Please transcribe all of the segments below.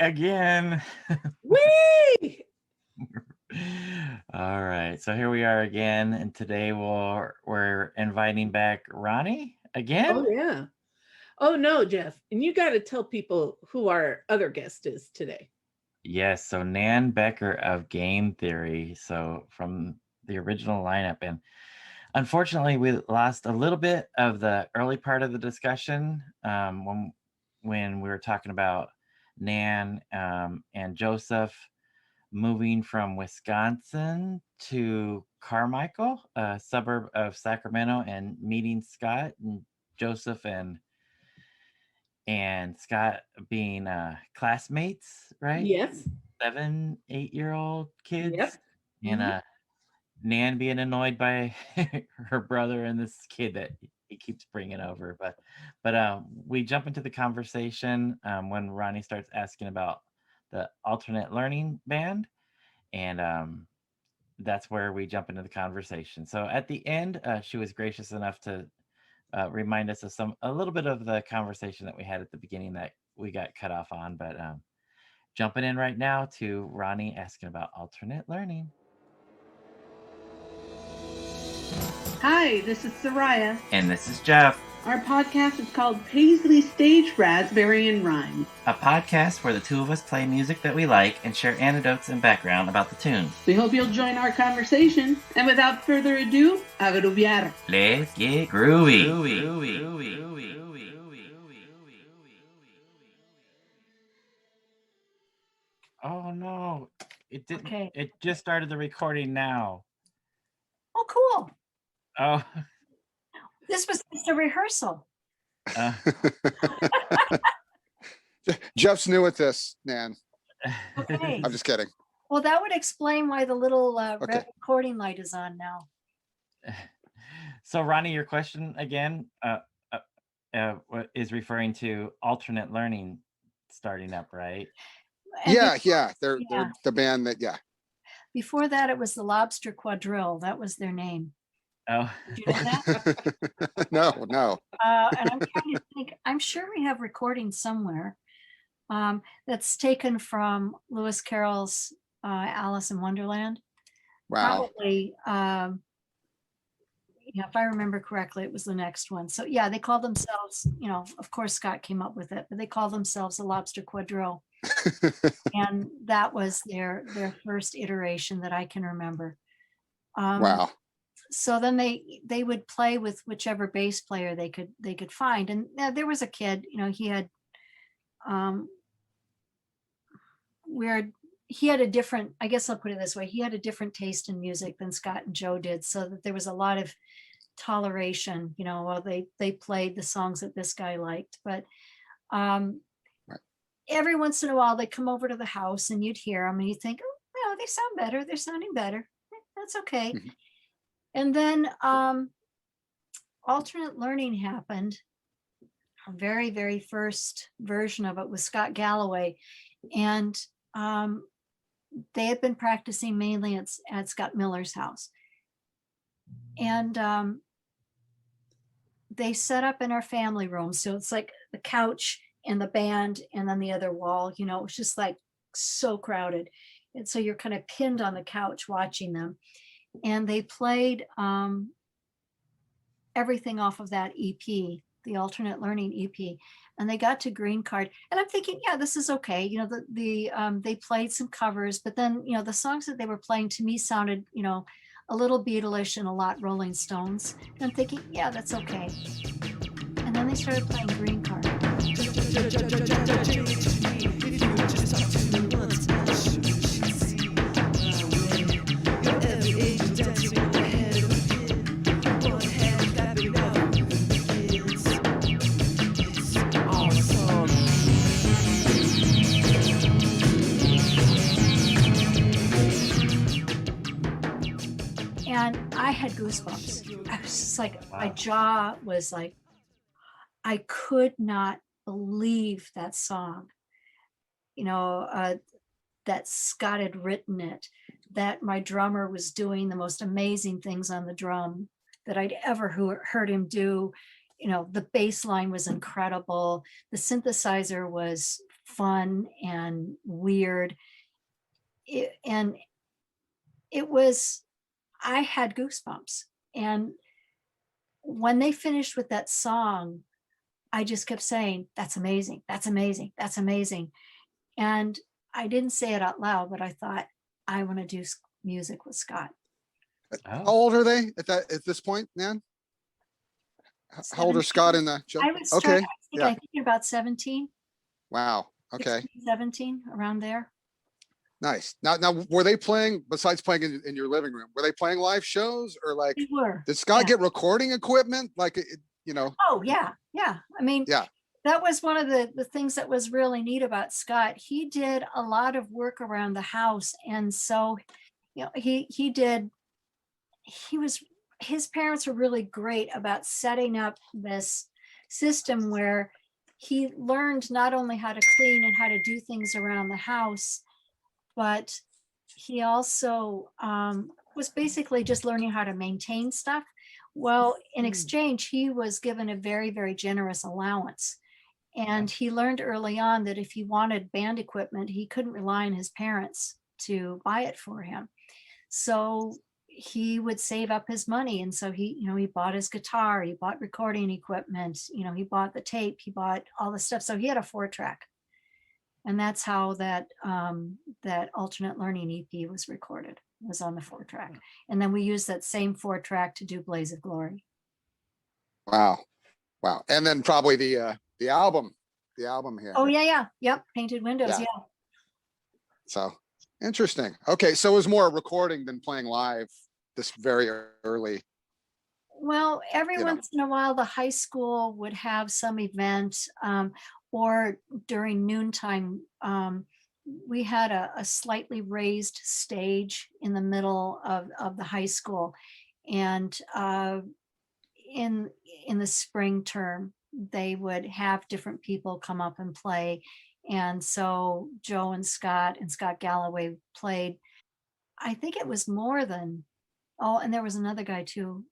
again. Whee! All right, so here we are again, and today we're inviting back Ronnie again. Oh yeah. Oh no, Jeff. And you got to tell people who our other guest is today. Yes, so Nan Becker of Game Theory, so from the original lineup, and unfortunately we lost a little bit of the early part of the discussion when we were talking about Nan and Joseph moving from Wisconsin to Carmichael, a suburb of Sacramento, and meeting Scott and Joseph and Scott being classmates, right? Yes. 7, 8-year-old kids, Yep. and Hmm. Nan being annoyed by her brother and this kid that he keeps bringing over. But we jump into the conversation when Ronnie starts asking about the alternate learning band, and that's where we jump into the conversation. So at the end, she was gracious enough to remind us of a little bit of the conversation that we had at the beginning that we got cut off on. But jumping in right now to Ronnie asking about alternate learning. Hi, this is Soraya. And this is Jeff. Our podcast is called Paisley Stage Raspberry and Rhyme, a podcast where the two of us play music that we like and share anecdotes and background about the tunes. We hope you'll join our conversation. And without further ado, a grubiar. Let's get groovy. Oh no, it didn't. Okay. It just started the recording now. Oh, cool. Oh. This was just a rehearsal. Jeff's new at this, Nan. Okay. I'm just kidding. Well, that would explain why the little red recording light is on now. So, Ronnie, your question again is referring to alternate learning starting up, right? And Yeah. They're the band that, Before that, it was the Lobster Quadrille. That was their name. Oh. Did you know that? No. And I'm trying to think. I'm sure we have recordings somewhere that's taken from Lewis Carroll's Alice in Wonderland. Wow. Probably, if I remember correctly, it was the next one. So yeah, they call themselves, of course Scott came up with it, but they call themselves the Lobster Quadrille. And that was their first iteration that I can remember. Wow. So then they would play with whichever bass player they could find. And there was a kid, he had he had a different, I guess I'll put it this way, he had a different taste in music than Scott and Joe did, so that there was a lot of toleration, while they played the songs that this guy liked. But every once in a while they'd come over to the house and you'd hear them and you'd think, oh, they sound better, they're sounding better, that's okay. Mm-hmm. And then alternate learning happened. Our very, very first version of it was Scott Galloway. And they had been practicing mainly at Scott Miller's house. And they set up in our family room. So it's like the couch and the band and then the other wall, it's just like so crowded. And so you're kind of pinned on the couch watching them. And they played everything off of that EP, the alternate learning EP, and they got to Green Card. And I'm thinking, yeah, this is okay. They played some covers, but then, the songs that they were playing to me sounded, a little Beatles-ish and a lot Rolling Stones. And I'm thinking, yeah, that's okay. And then they started playing Green Card. And I had goosebumps. I was just like, wow. My jaw was like, I could not believe that song, that Scott had written it, that my drummer was doing the most amazing things on the drum that I'd ever heard him do. The bass line was incredible. The synthesizer was fun and weird. And it was, I had goosebumps. And when they finished with that song, I just kept saying, that's amazing, that's amazing, that's amazing. And I didn't say it out loud, but I thought, I want to do music with Scott. How Oh, old are they at this point, Nan? How old are Scott 17. and Jill? I was Okay, I yeah, think about 17, wow, okay, 16, 17, around there. nice. Now, were they playing, besides playing in your living room, were they playing live shows, or like, They were. did Scott Yeah. get recording equipment? Like, you know, Oh, yeah, yeah. I mean, yeah, that was one of the things that was really neat about Scott. He did a lot of work around the house. And so, you know, his parents were really great about setting up this system where he learned not only how to clean and how to do things around the house, but he also was basically just learning how to maintain stuff. Well, in exchange, he was given a very, very generous allowance. And he learned early on that if he wanted band equipment, he couldn't rely on his parents to buy it for him. So he would save up his money. And so he, you know, he bought his guitar, he bought recording equipment, you know, he bought the tape, he bought all the stuff. So he had a 4-track. And that's how that that alternate learning EP was recorded, was on the 4-track. And then we used that same 4-track to do Blaze of Glory. wow, wow. And then probably the album here. Oh yeah, yeah, yep, Painted Windows, Yeah. yeah. So interesting. Okay, so it was more recording than playing live this very early. Well, every You know. once in a while, the high school would have some event, or during noontime, we had a slightly raised stage in the middle of the high school. And in the spring term, they would have different people come up and play. And so Joe and Scott Galloway played. I think it was more than, oh, and there was another guy too.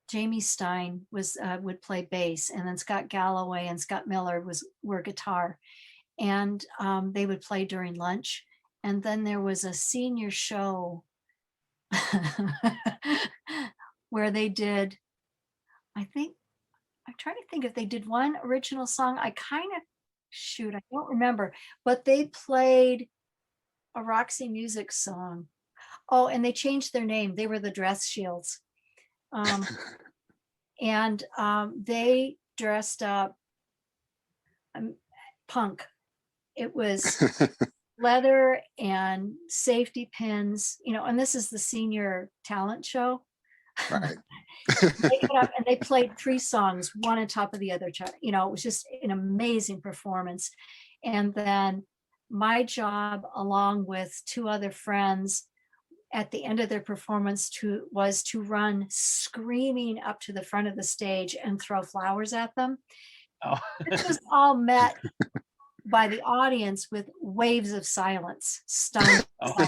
Jamie Stein would play bass, and then Scott Galloway and Scott Miller were guitar, and they would play during lunch. And then there was a senior show where they did, I'm trying to think if they did one original song. I don't remember, but they played a Roxy Music song. Oh, and they changed their name. They were the Dress Shields. And they dressed up punk. It was leather and safety pins, you know, and this is the senior talent show. Right. They got up and they played 3 songs, one on top of the other. You know, it was just an amazing performance. And then my job, along with 2 other friends, at the end of their performance was to run screaming up to the front of the stage and throw flowers at them. oh. This was all met by the audience with waves of silence, stunned. Oh.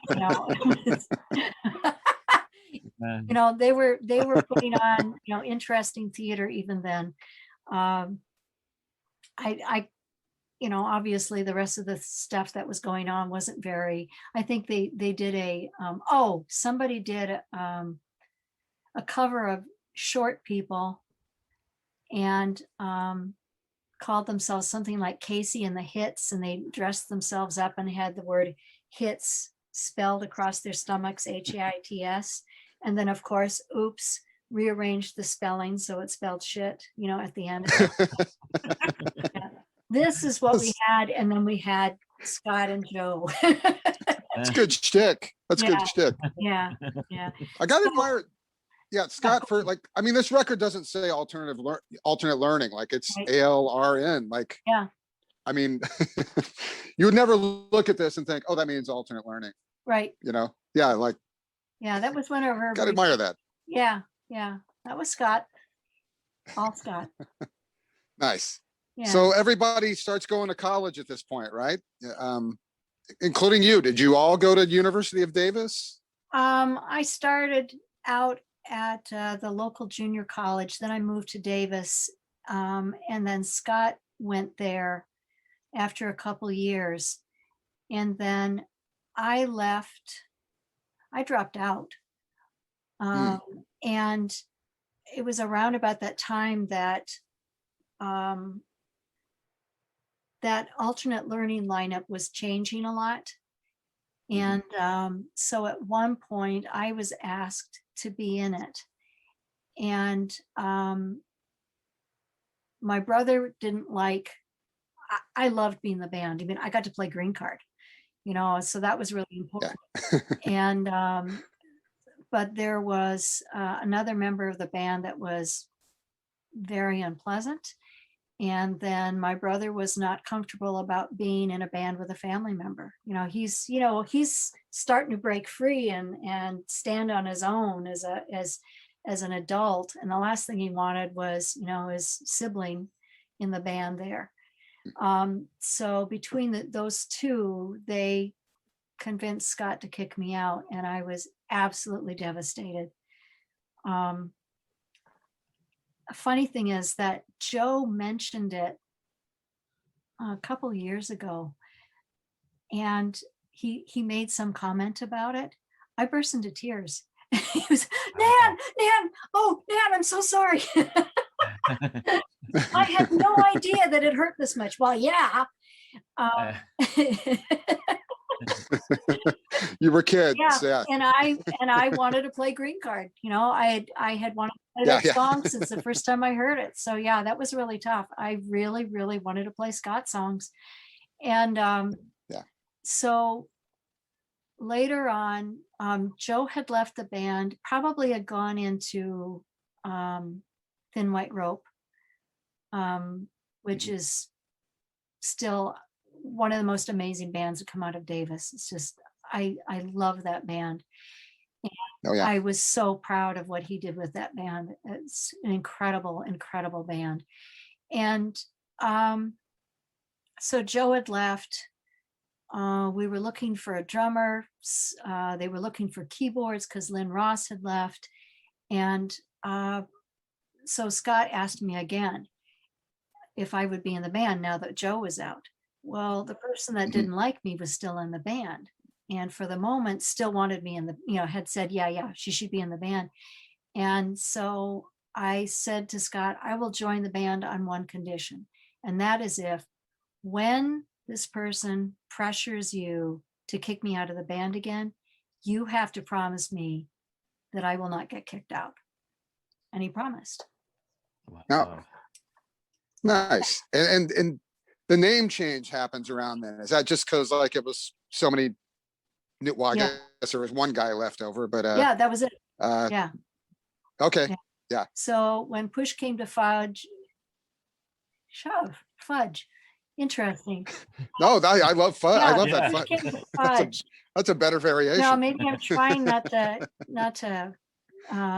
You know, Man. you know, they were putting on, you know, interesting theater even then. I you know, obviously the rest of the stuff that was going on wasn't very, I think they did somebody did a cover of Short People, and called themselves something like Casey and the Hits, and they dressed themselves up and had the word hits spelled across their stomachs, HAITS. And then of course, oops, rearranged the spelling so it spelled shit, you know, at the end. Yeah. This is what we had, and then we had Scott and Joe. That's good shtick. That's good shtick. Yeah, yeah. I gotta admire, yeah, Scott, for like, I mean, this record doesn't say alternate learning, like it's Right. ALRN, like, Yeah. I mean, you would never look at this and think, oh, that means alternate learning, Right. you know? Yeah, like, Yeah, that was one of her. gotta admire that. Yeah, yeah. That was Scott. All Scott. Nice. Yeah. So everybody starts going to college at this point, right? Including you. Did you all go to University of Davis? I started out at the local junior college. Then I moved to Davis, and then Scott went there. after a couple years. And then I dropped out. And it was around about that time that that alternate learning lineup was changing a lot. And so at one point I was asked to be in it. And my brother didn't like, I loved being in the band. I mean, I got to play green card, so that was really important. And, but there was another member of the band that was very unpleasant. And then my brother was not comfortable about being in a band with a family member. He's starting to break free and stand on his own as an adult. And the last thing he wanted was, his sibling in the band there. So between those two, they convinced Scott to kick me out, and I was absolutely devastated. A funny thing is that Joe mentioned it a couple years ago, and he made some comment about it. I burst into tears. He was, Nan, I'm so sorry. I had no idea that it hurt this much. Well, yeah. You were kids. Yeah. Yeah. And I wanted to play green card. I had wanted to play that song since the first time I heard it. So yeah, that was really tough. I really, really wanted to play Scott songs. And so later on, Joe had left the band, probably had gone into Thin White Rope, which is still one of the most amazing bands to come out of Davis. It's just, I love that band. And I was so proud of what he did with that band. It's an incredible, incredible band. And so Joe had left. We were looking for a drummer. They were looking for keyboards because Lynn Ross had left. And so Scott asked me again if I would be in the band now that Joe was out. Well, the person that didn't like me was still in the band. And for the moment still wanted me in the, had said, yeah, she should be in the band. And so I said to Scott, I will join the band on one condition. And that is if when this person pressures you to kick me out of the band again, you have to promise me that I will not get kicked out. And he promised. Wow. Nice. And the name change happens around then. Is that just because like it was so many new, well, I guess there was one guy left over, but yeah, that was it. Yeah. Okay. Yeah. So when push came to fudge, interesting. No, I love fudge. I love that Push fudge. came to fudge. That's a better variation. No, maybe I'm trying not to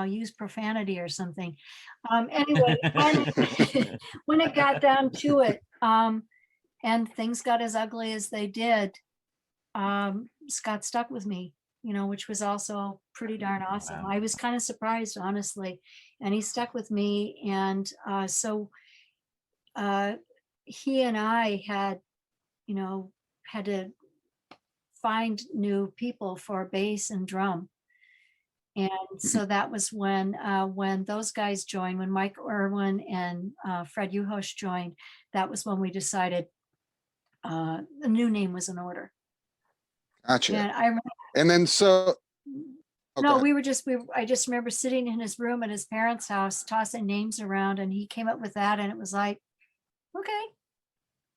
use profanity or something. Anyway, when it got down to it, and things got as ugly as they did, Scott stuck with me, which was also pretty darn awesome. Wow. I was kind of surprised, honestly, and he stuck with me. And so he and I had to find new people for bass and drum. And so that was when those guys joined, when Mike Irwin and Fred Uhos joined, that was when we decided the new name was in order. Gotcha. And I remember, and then so. No, I just remember sitting in his room at his parents' house, tossing names around, and he came up with that, and it was like, okay,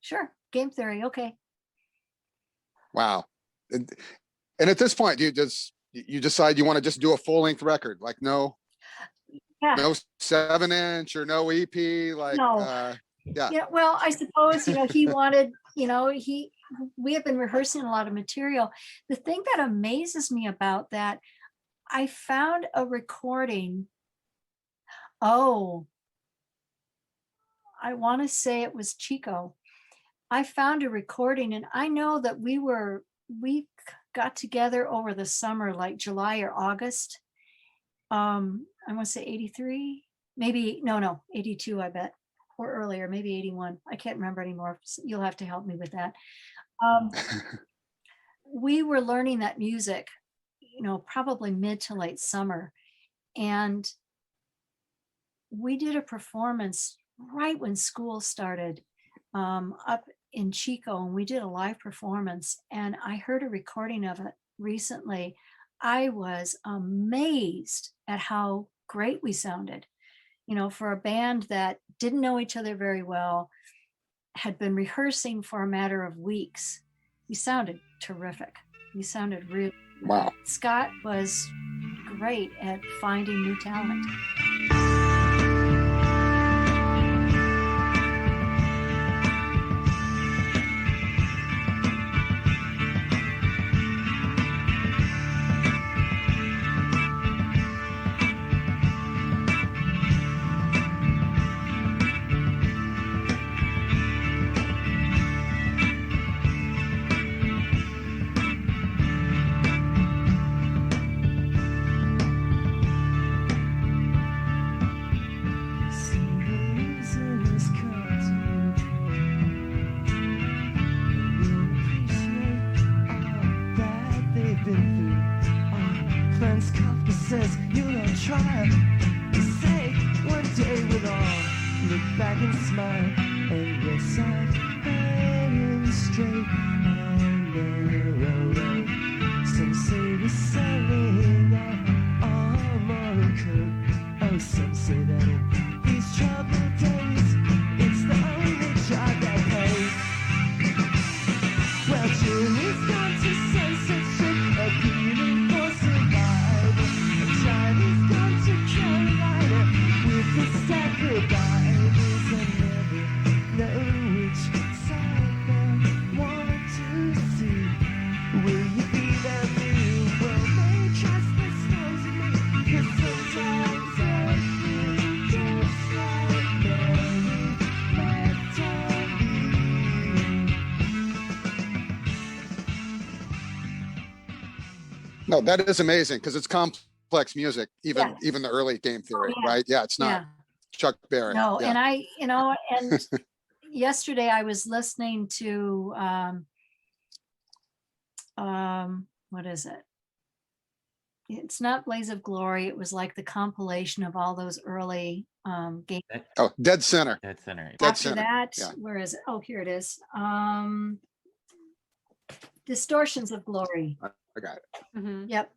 sure, game theory, okay. Wow. And at this point, you decide you want to just do a full-length record, like no 7-inch or no EP, like no. Yeah, well, I suppose he wanted, we have been rehearsing a lot of material. The thing that amazes me about that, I found a recording. I want to say it was Chico. I found a recording, and I know that we got together over the summer, like July or August. I want to say 83, maybe, no, 82, I bet. or earlier, maybe 81. I can't remember anymore. You'll have to help me with that. Um, we were learning that music, probably mid to late summer. And we did a performance right when school started up in Chico, and we did a live performance. And I heard a recording of it recently. I was amazed at how great we sounded. For a band that didn't know each other very well, had been rehearsing for a matter of weeks. We sounded terrific. We sounded really Wow. Scott was great at finding new talent. Says you'll try to say one day we'll all look back and smile and we'll side hanging straight on the road. Some say we're selling our moral code. Oh, some say that in these troubled days it's the only job that pays. Well, Julie's gone to Sunset Strip, appealing for survival. Johnny's gone to Carolina with a stack of Bibles. I never know which side they want to see. Will you be there, blue? Well, they trust the stars in me, 'cause sometimes I feel just like Mary left on No, that is amazing because it's complex music, even Yeah. even the early game theory, yeah. right? Yeah, it's not Yeah. Chuck Berry. No, yeah. and and yesterday I was listening to what is it? It's not Blaze of Glory. It was like the compilation of all those early games. Oh, Dead Center. Dead center. Dead After Center. that, Yeah. where is it? Oh, here it is. Distortions of Glory. I got it. Yep.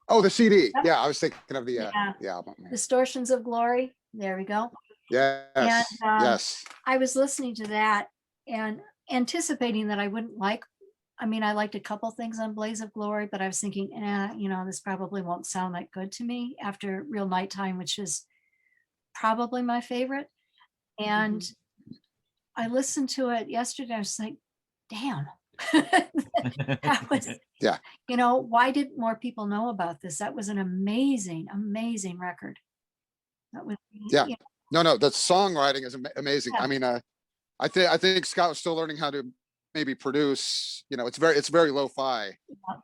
Oh, the CD. Yep. Yeah, I was thinking of the Yeah. the album. Distortions of Glory. There we go. Yes. Yes. I was listening to that and anticipating that I wouldn't like. I mean, I liked a couple things on Blaze of Glory, but I was thinking, this probably won't sound that good to me after Real Nighttime, which is probably my favorite. And I listened to it yesterday. I was like, damn. That was, Yeah. why didn't more people know about this? That was an amazing, amazing record. That was, Yeah. No, the songwriting is amazing. Yeah. I mean, I think Scott was still learning how to maybe produce. It's very lo-fi,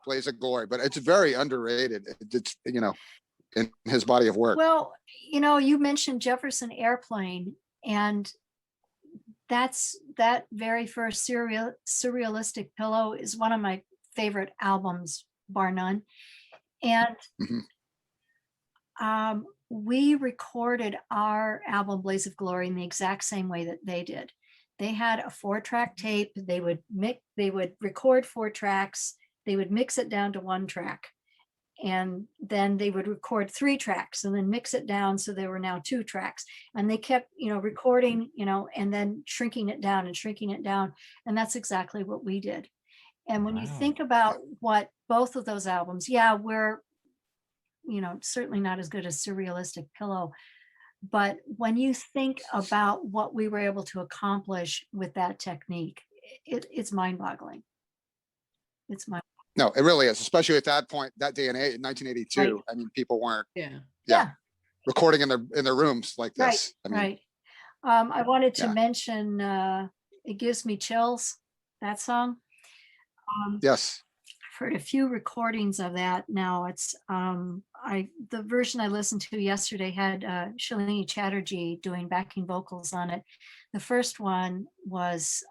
Blaze of Glory, but it's very underrated. It's in his body of work. Well, you mentioned Jefferson Airplane, and that very first surrealistic pillow is one of my favorite albums, bar none. And we recorded our album Blaze of Glory in the exact same way that they did. They had a 4-track tape. They would record 4 tracks. They would mix it down to 1 track. And then they would record 3 tracks and then mix it down. So there were now 2 tracks. And they kept, recording, and then shrinking it down and shrinking it down. And that's exactly what we did. And when you think about what both of those albums, we're, certainly not as good as Surrealistic Pillow. But when you think about what we were able to accomplish with that technique, it's mind-boggling. It's mind. No, it really is, especially at that point, that day and age, in 1982. Right. I mean, people weren't Yeah. recording in their rooms like this. Right. I wanted to mention It Gives Me Chills, that song. Yes. I've heard a few recordings of that now. It's the version I listened to yesterday had Shalini Chatterjee doing backing vocals on it. The first one was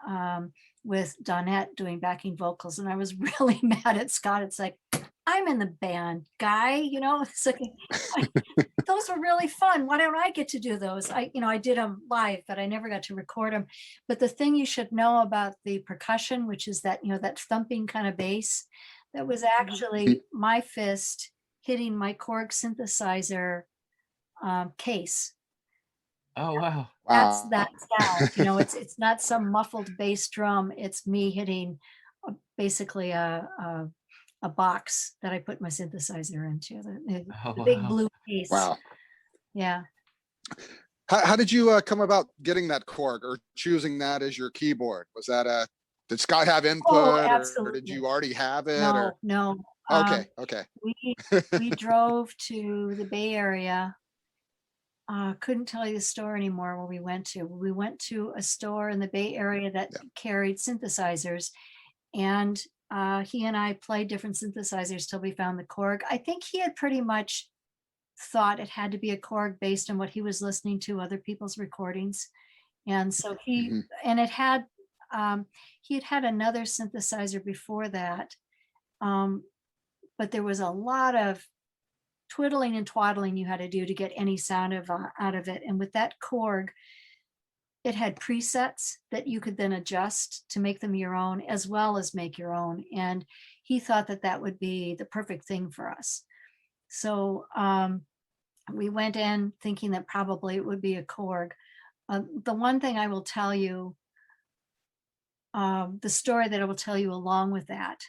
with Donette doing backing vocals, and I was really mad at Scott. It's like, I'm in the band, guy. It's like, those were really fun. Why don't I get to do those? I did them live, but I never got to record them. But the thing you should know about the percussion, which is that, that thumping kind of bass, that was actually my fist hitting my Korg synthesizer case. Oh, wow. That's Wow. that sound. It's not some muffled bass drum. It's me hitting basically a box that I put my synthesizer into. The Oh, big wow. blue case. Wow. Yeah. How did you come about getting that Korg or choosing that as your keyboard? Was that did Scott have input, or did absolutely. you already have it? No. Okay. We drove to the Bay Area. Couldn't tell you the store anymore where we went to. We went to a store in the Bay Area that carried synthesizers, and he and I played different synthesizers till we found the Korg. I think he had pretty much thought it had to be a Korg based on what he was listening to other people's recordings. And so he had had another synthesizer before that. But there was a lot of twiddling and twaddling you had to do to get any sound out of it. And with that Korg, it had presets that you could then adjust to make them your own, as well as make your own. And he thought that that would be the perfect thing for us. So we went in thinking that probably it would be a Korg. The one thing I will tell you, the story that I will tell you along with that,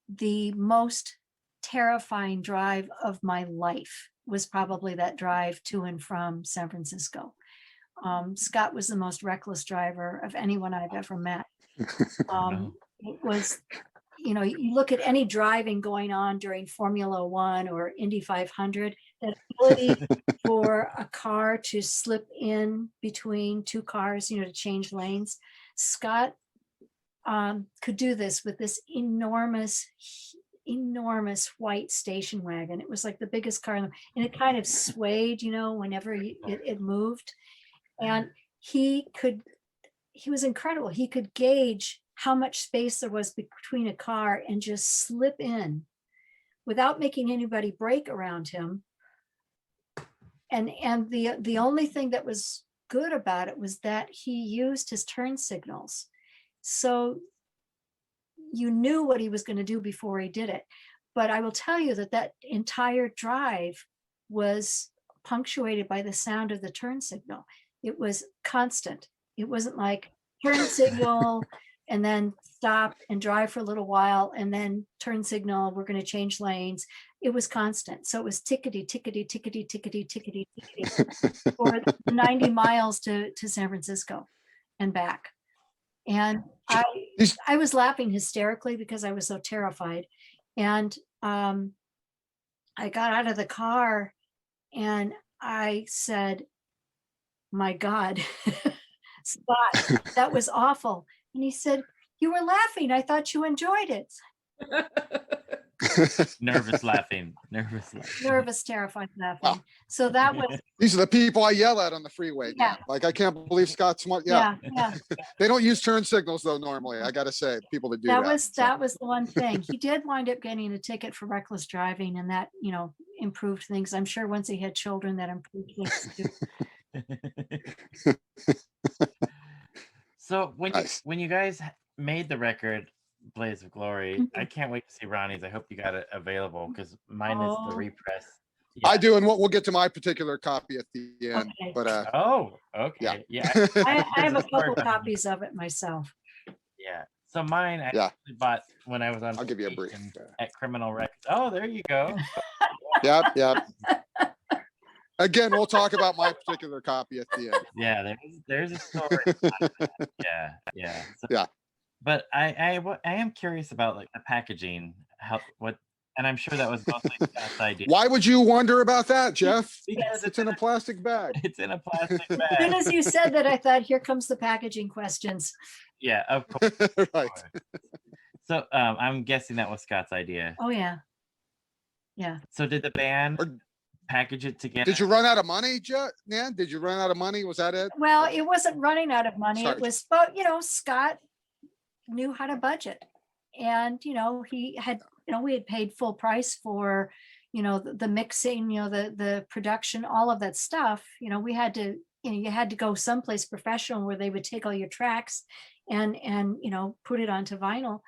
the most terrifying drive of my life was probably that drive to and from San Francisco. Scott was the most reckless driver of anyone I've ever met. It was, you look at any driving going on during Formula One or Indy 500, the ability for a car to slip in between two cars, to change lanes. Scott could do this with this enormous white station wagon. It was like the biggest car, and it kind of swayed, whenever it moved. And he was incredible. He could gauge how much space there was between a car and just slip in without making anybody brake around him. And the only thing that was good about it was that he used his turn signals. So you knew what he was going to do before he did it. But I will tell you that entire drive was punctuated by the sound of the turn signal. It was constant. It wasn't like turn signal and then stop and drive for a little while and then turn signal, we're going to change lanes. It was constant. So it was tickety, tickety, tickety, tickety, tickety, tickety for 90 miles to San Francisco and back. And I was laughing hysterically because I was so terrified. And I got out of the car and I said, my God, Scott, that was awful. And he said, you were laughing. I thought you enjoyed it. Nervous laughing. Nervous, terrified laughing. Wow. So that was. These are the people I yell at on the freeway. Yeah. Like, I can't believe Scott's smart. Yeah. They don't use turn signals though, normally. I got to say, people that do that. That was the one thing. He did wind up getting a ticket for reckless driving, and that, improved things. I'm sure once he had children, that improved things too. So Nice. when you guys made the record Blaze of Glory, I can't wait to see Ronnie's. I hope you got it available because mine is the repress. Yeah. I do, and we'll get to my particular copy at the end. Okay. But okay. Yeah. I have a couple copies of it myself. Yeah. So mine I actually bought when I was on. I'll give you a brief. At Criminal Records. Oh, there you go. Yep. Again, we'll talk about my particular copy at the end. Yeah, there's a story. Yeah. So, but I am curious about like the packaging, and I'm sure that was mostly Scott's idea. Why would you wonder about that, Jeff? Because it's in a plastic bag. It's in a plastic bag. As soon as you said that, I thought, here comes the packaging questions. Yeah, of course. Right. So I'm guessing that was Scott's idea. Oh yeah. Yeah. So did the band Or package it together? did you run out of money, Nan? Did you run out of money? Was that it? Well, it wasn't running out of money. Sorry. It was, but Scott knew how to budget. And, he had, we had paid full price for, the mixing, the production, all of that stuff. We had to, you had to go someplace professional where they would take all your tracks and put it onto vinyl.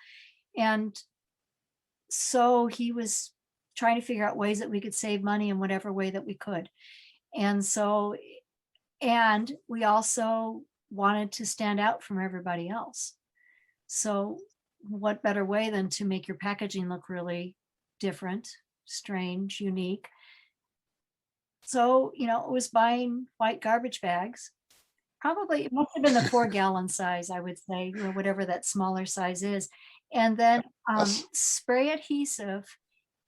And so he was trying to figure out ways that we could save money in whatever way that we could. And so, and we also wanted to stand out from everybody else. So what better way than to make your packaging look really different, strange, unique. So, it was buying white garbage bags. Probably, it must have been the 4-gallon size, I would say, whatever that smaller size is. And then That's- spray adhesive.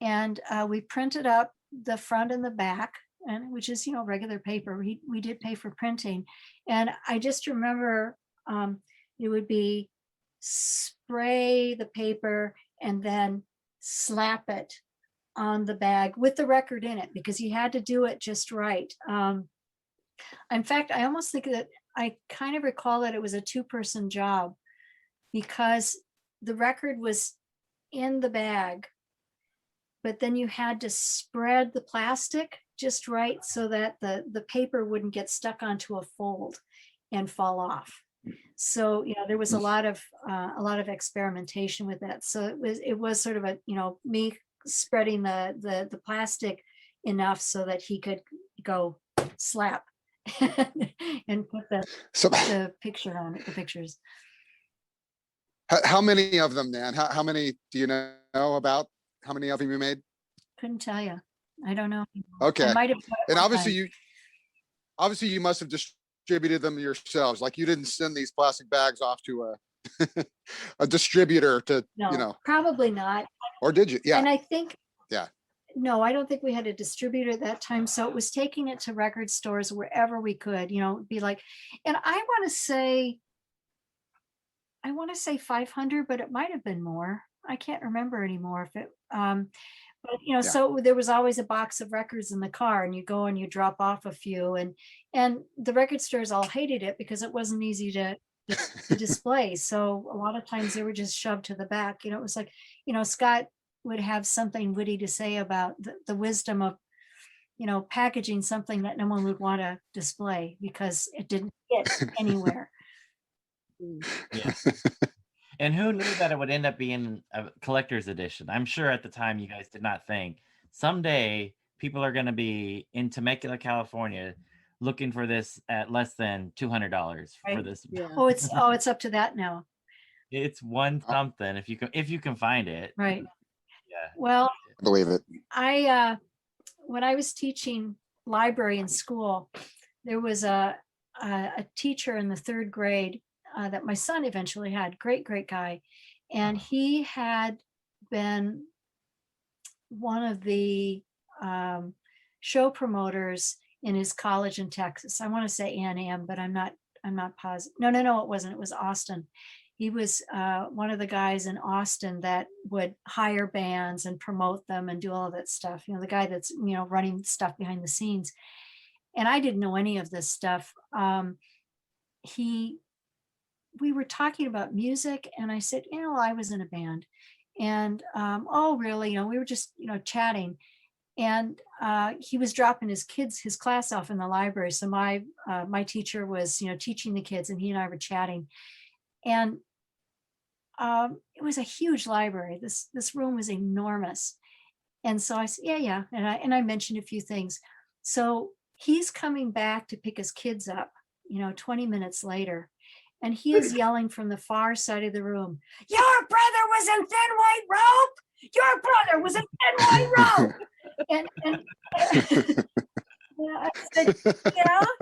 And we printed up the front and the back, and which is, regular paper. We did pay for printing. And I just remember it would be spray the paper and then slap it on the bag with the record in it, because you had to do it just right. In fact, I almost think that I kind of recall that it was a 2-person job, because the record was in the bag, but then you had to spread the plastic just right so that the paper wouldn't get stuck onto a fold and fall off. So, there was a lot of experimentation with that. So it was sort of a, me spreading the plastic enough so that he could go slap and put So the picture on it, the pictures. how many of them, Nan? How many do you know about? How many of them you made? Couldn't tell you. I don't know. Okay. I might have. And obviously you must have distributed them yourselves. Like you didn't send these plastic bags off to a distributor to, No, probably not. or did you? Yeah. And I think. Yeah. No, I don't think we had a distributor at that time. So it was taking it to record stores wherever we could, be like, and I want to say 500, but it might have been more. I can't remember anymore if it, but so there was always a box of records in the car, and you go and you drop off a few, and the record stores all hated it because it wasn't easy to display. So a lot of times they were just shoved to the back. It was like, Scott would have something witty to say about the wisdom of, packaging something that no one would want to display because it didn't fit anywhere. Yeah. And who knew that it would end up being a collector's edition? I'm sure at the time you guys did not think someday people are going to be in Temecula, California, looking for this at less than $200 for Right. this. Yeah. Oh, it's up to that now. It's one something if you can find it. Right. Yeah. Well, I believe it. When I was teaching library in school, there was a teacher in the 3rd grade that my son eventually had. Great guy. And he had been one of the show promoters in his college in Texas. I want to say A&M, but I'm not positive. No, it wasn't. It was Austin. He was one of the guys in Austin that would hire bands and promote them and do all of that stuff. The guy that's, running stuff behind the scenes. And I didn't know any of this stuff. We were talking about music, and I said, I was in a band. And, oh, really? We were just, chatting. And he was dropping his class off in the library. So my teacher was, teaching the kids, and he and I were chatting. And it was a huge library. This room was enormous. And so I said, yeah. And I mentioned a few things. So he's coming back to pick his kids up, 20 minutes later. And he is yelling from the far side of the room, "Your brother was in Thin White Rope! Your brother was in Thin White Rope!" And I said,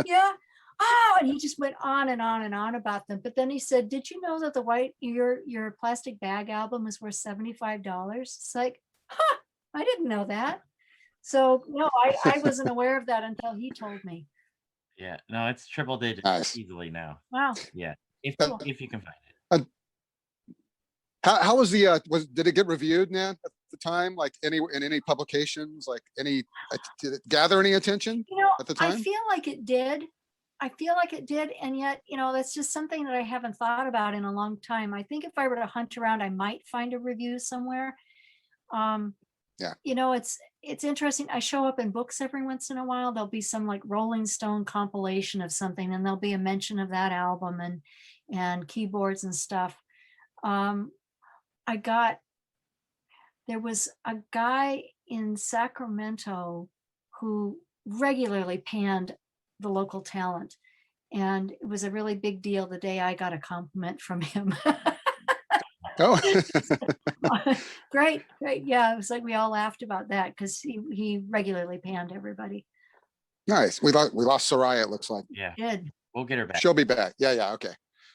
yeah. Oh, and he just went on and on and on about them. But then he said, "Did you know that your plastic bag album was worth $75?" It's like, I didn't know that. So no, I wasn't aware of that until he told me. Yeah. No, it's triple digits Nice. easily now. Wow. Yeah. If you can find it. How was did it get reviewed, Nan? the time? Like in any publications, like did it gather any attention at the I time? feel like it did. And yet, that's just something that I haven't thought about in a long time. I think if I were to hunt around, I might find a review somewhere. Yeah. It's interesting. I show up in books every once in a while. There'll be some like Rolling Stone compilation of something, and there'll be a mention of that album and keyboards and stuff. There was a guy in Sacramento who regularly panned the local talent. And it was a really big deal the day I got a compliment from him. Oh, Great. Yeah, it was like we all laughed about that because he regularly panned everybody. nice. We lost Soraya, it looks like. Yeah, Did. we'll get her back. She'll be back. Yeah, okay.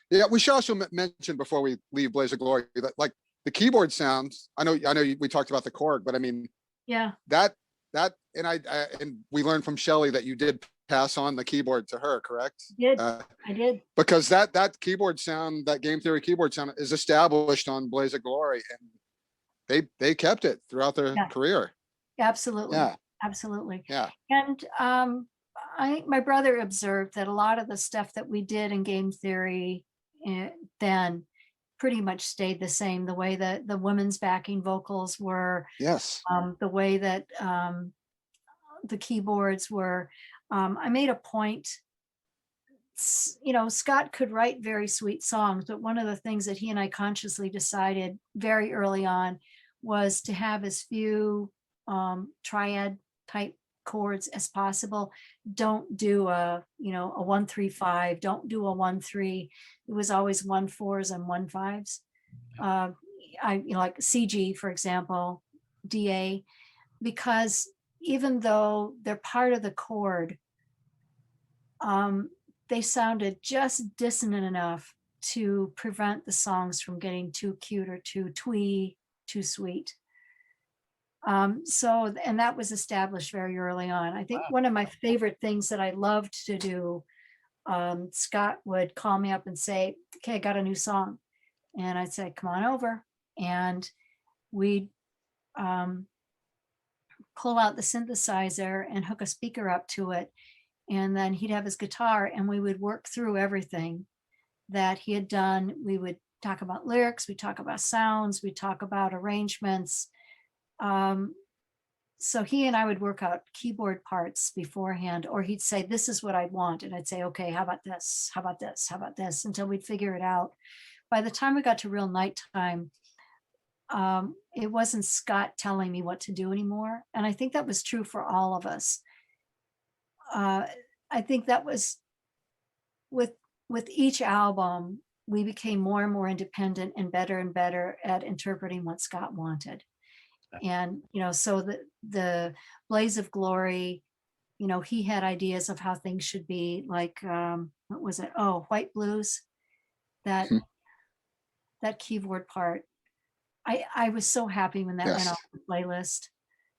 Yeah, we should also mention before we leave Blaze of Glory that like the keyboard sounds. I know we talked about the Korg, but I mean Yeah. that and we learned from Shelley that you did pass on the keyboard to her, correct? I did. Because that keyboard sound, that Game Theory keyboard sound, is established on Blaze of Glory, and they kept it throughout their career. Absolutely. Yeah. Absolutely. Yeah. And my brother observed that a lot of the stuff that we did in Game Theory then pretty much stayed the same. The way that the women's backing vocals were, Yes. the way that the keyboards were. I made a point, Scott could write very sweet songs, but one of the things that he and I consciously decided very early on was to have as few triad type chords as possible. Don't do a 1-3-5, don't do a 1-3. It was always 1-4s and 1-5s. Like CG, for example, DA, because even though they're part of the chord, they sounded just dissonant enough to prevent the songs from getting too cute or too twee, too sweet. And that was established very early on. I think one of my favorite things that I loved to do, Scott would call me up and say, okay, I got a new song. And I'd say, come on over. And we'd pull out the synthesizer and hook a speaker up to it. And then he'd have his guitar and we would work through everything that he had done. We would talk about lyrics, we talk about sounds, we talk about arrangements. So he and I would work out keyboard parts beforehand, or he'd say, this is what I want. And I'd say, okay, how about this? How about this? How about this? Until we'd figure it out. By the time we got to real nighttime, it wasn't Scott telling me what to do anymore. And I think that was true for all of us. I think that was with each album, we became more and more independent and better at interpreting what Scott wanted. And, so the Blaze of Glory, he had ideas of how things should be, like, what was it? Oh, White Blues, that keyboard part. I was so happy when that went off the playlist.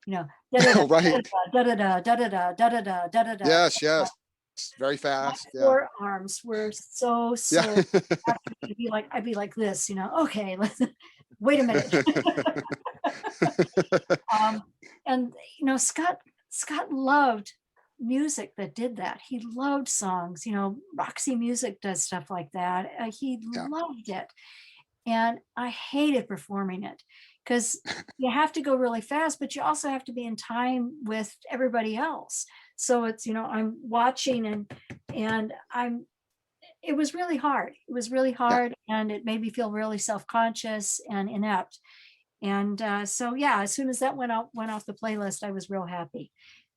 Right. Da-da-da. Yes. Very fast. My forearms were so I'd be like this, okay, wait a minute. And Scott loved music that did that. He loved songs, Roxy Music does stuff like that. He loved it. And I hated performing it because you have to go really fast, but you also have to be in time with everybody else. So it's, I'm watching and it was really hard. It was really hard and it made me feel really self-conscious and inept. And as soon as that went off the playlist, I was real happy.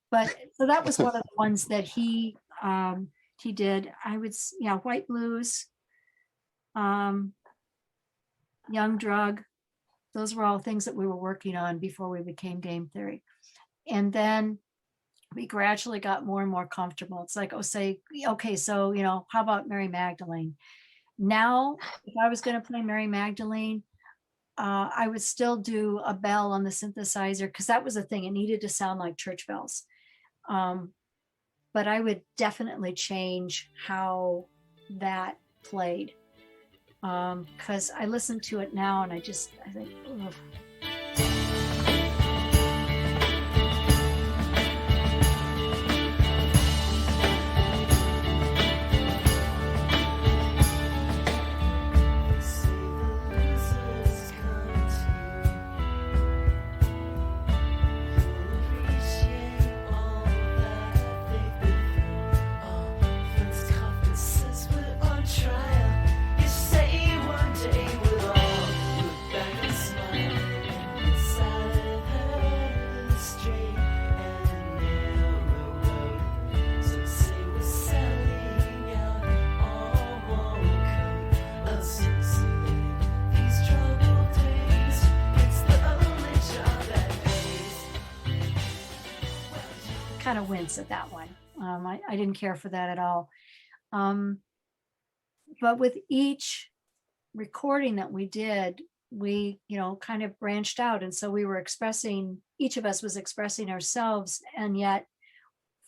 But so that was one of the ones that he did. White Blues, Young Drug. Those were all things that we were working on before we became Game Theory. And then we gradually got more and more comfortable. It's like, so, how about Mary Magdalene? Now, if I was going to play Mary Magdalene, I would still do a bell on the synthesizer because that was a thing. It needed to sound like church bells. But I would definitely change how that played. Because I listen to it now and I think, ugh. kind of wince at that one. I didn't care for that at all. But with each recording that we did, we, kind of branched out. And so we were expressing, each of us was expressing ourselves, and yet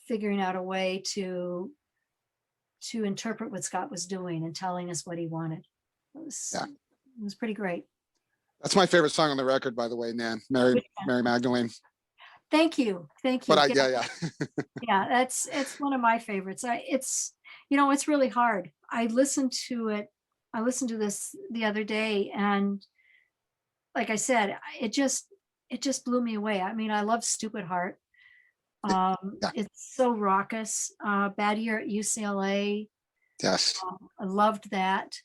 figuring out a way to interpret what Scott was doing and telling us what he wanted. It was pretty great. That's my favorite song on the record, by the way, Nan. Mary Magdalene. Thank you. But yeah. Yeah, it's one of my favorites. It's really hard. I listened to this the other day, and like I said, it just blew me away. I mean, I love Stupid Heart. It's so raucous. Bad Year at UCLA. Yes. I loved that.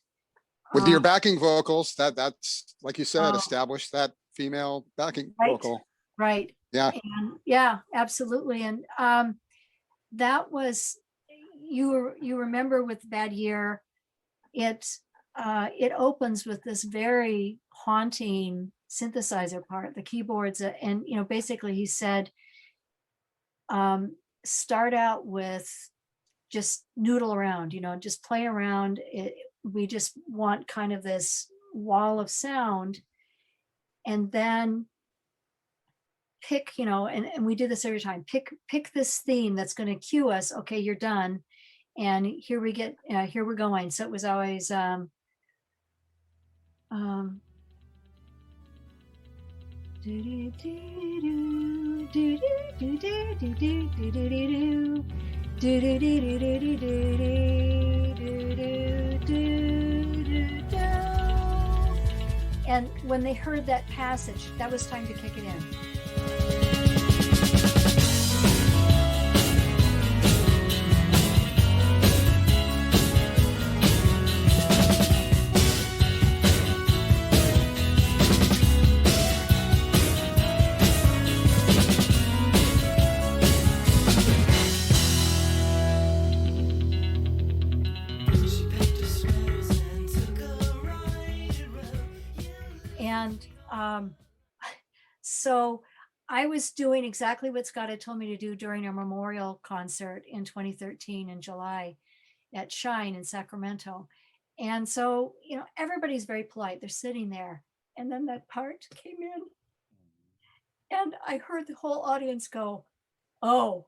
With your backing vocals, that's like you said, established that female backing vocal. Right. Yeah. And yeah, absolutely. And that was, you remember with Bad Year, it opens with this very haunting synthesizer part, the keyboards, and basically he said, start out with just noodle around, just play around. We just want kind of this wall of sound, and then pick, and we did this every time, pick this theme that's going to cue us. Okay, you're done. And here we're going. So it was always, and when they heard that passage, that was time to kick it in. And so I was doing exactly what Scott had told me to do during our memorial concert in 2013 in July at Shine in Sacramento. And so, everybody's very polite. They're sitting there. And then that part came in. And I heard the whole audience go, oh,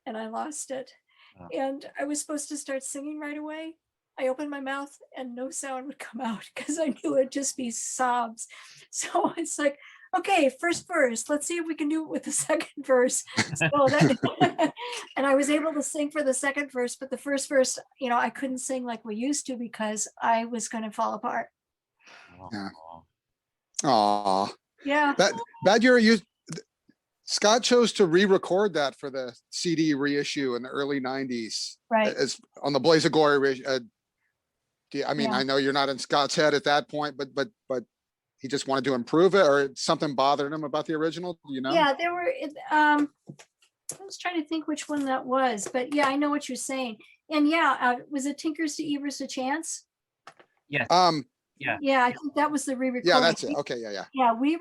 and I lost it. Oh. And I was supposed to start singing right away. I opened my mouth and no sound would come out because I knew it'd just be sobs. So it's like, okay, first verse, let's see if we can do it with the second verse. So and I was able to sing for the second verse, but the first verse, I couldn't sing like we used to because I was going to fall apart. Yeah. Aw. Yeah. Bad Year, Scott chose to re-record that for the CD reissue in the early 90s. Right. As on the Blaze of Glory. I know you're not in Scott's head at that point, but he just wanted to improve it, or something bothered him about the original, Yeah, there were, I was trying to think which one that was, but yeah, I know what you're saying. And was it Tinkers to Evers a Chance? Yes. Yeah, I think that was the re-recording. Yeah, that's it. Okay, yeah. Yeah, we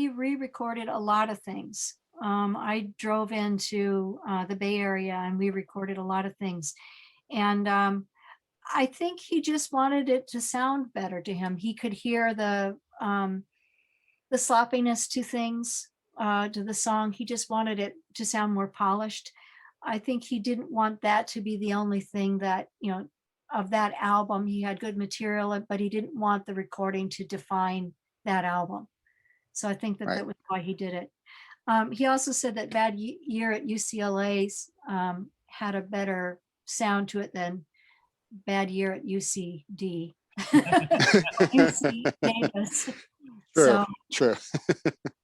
re-recorded a lot of things. I drove into the Bay Area and we recorded a lot of things. And I think he just wanted it to sound better to him. He could hear the sloppiness to things, to the song. He just wanted it to sound more polished. I think he didn't want that to be the only thing that, of that album. He had good material, but he didn't want the recording to define that album. So I think that was why he did it. He also said that Bad Year at UCLA's had a better sound to it than Bad Year at UCD. UC Davis. True.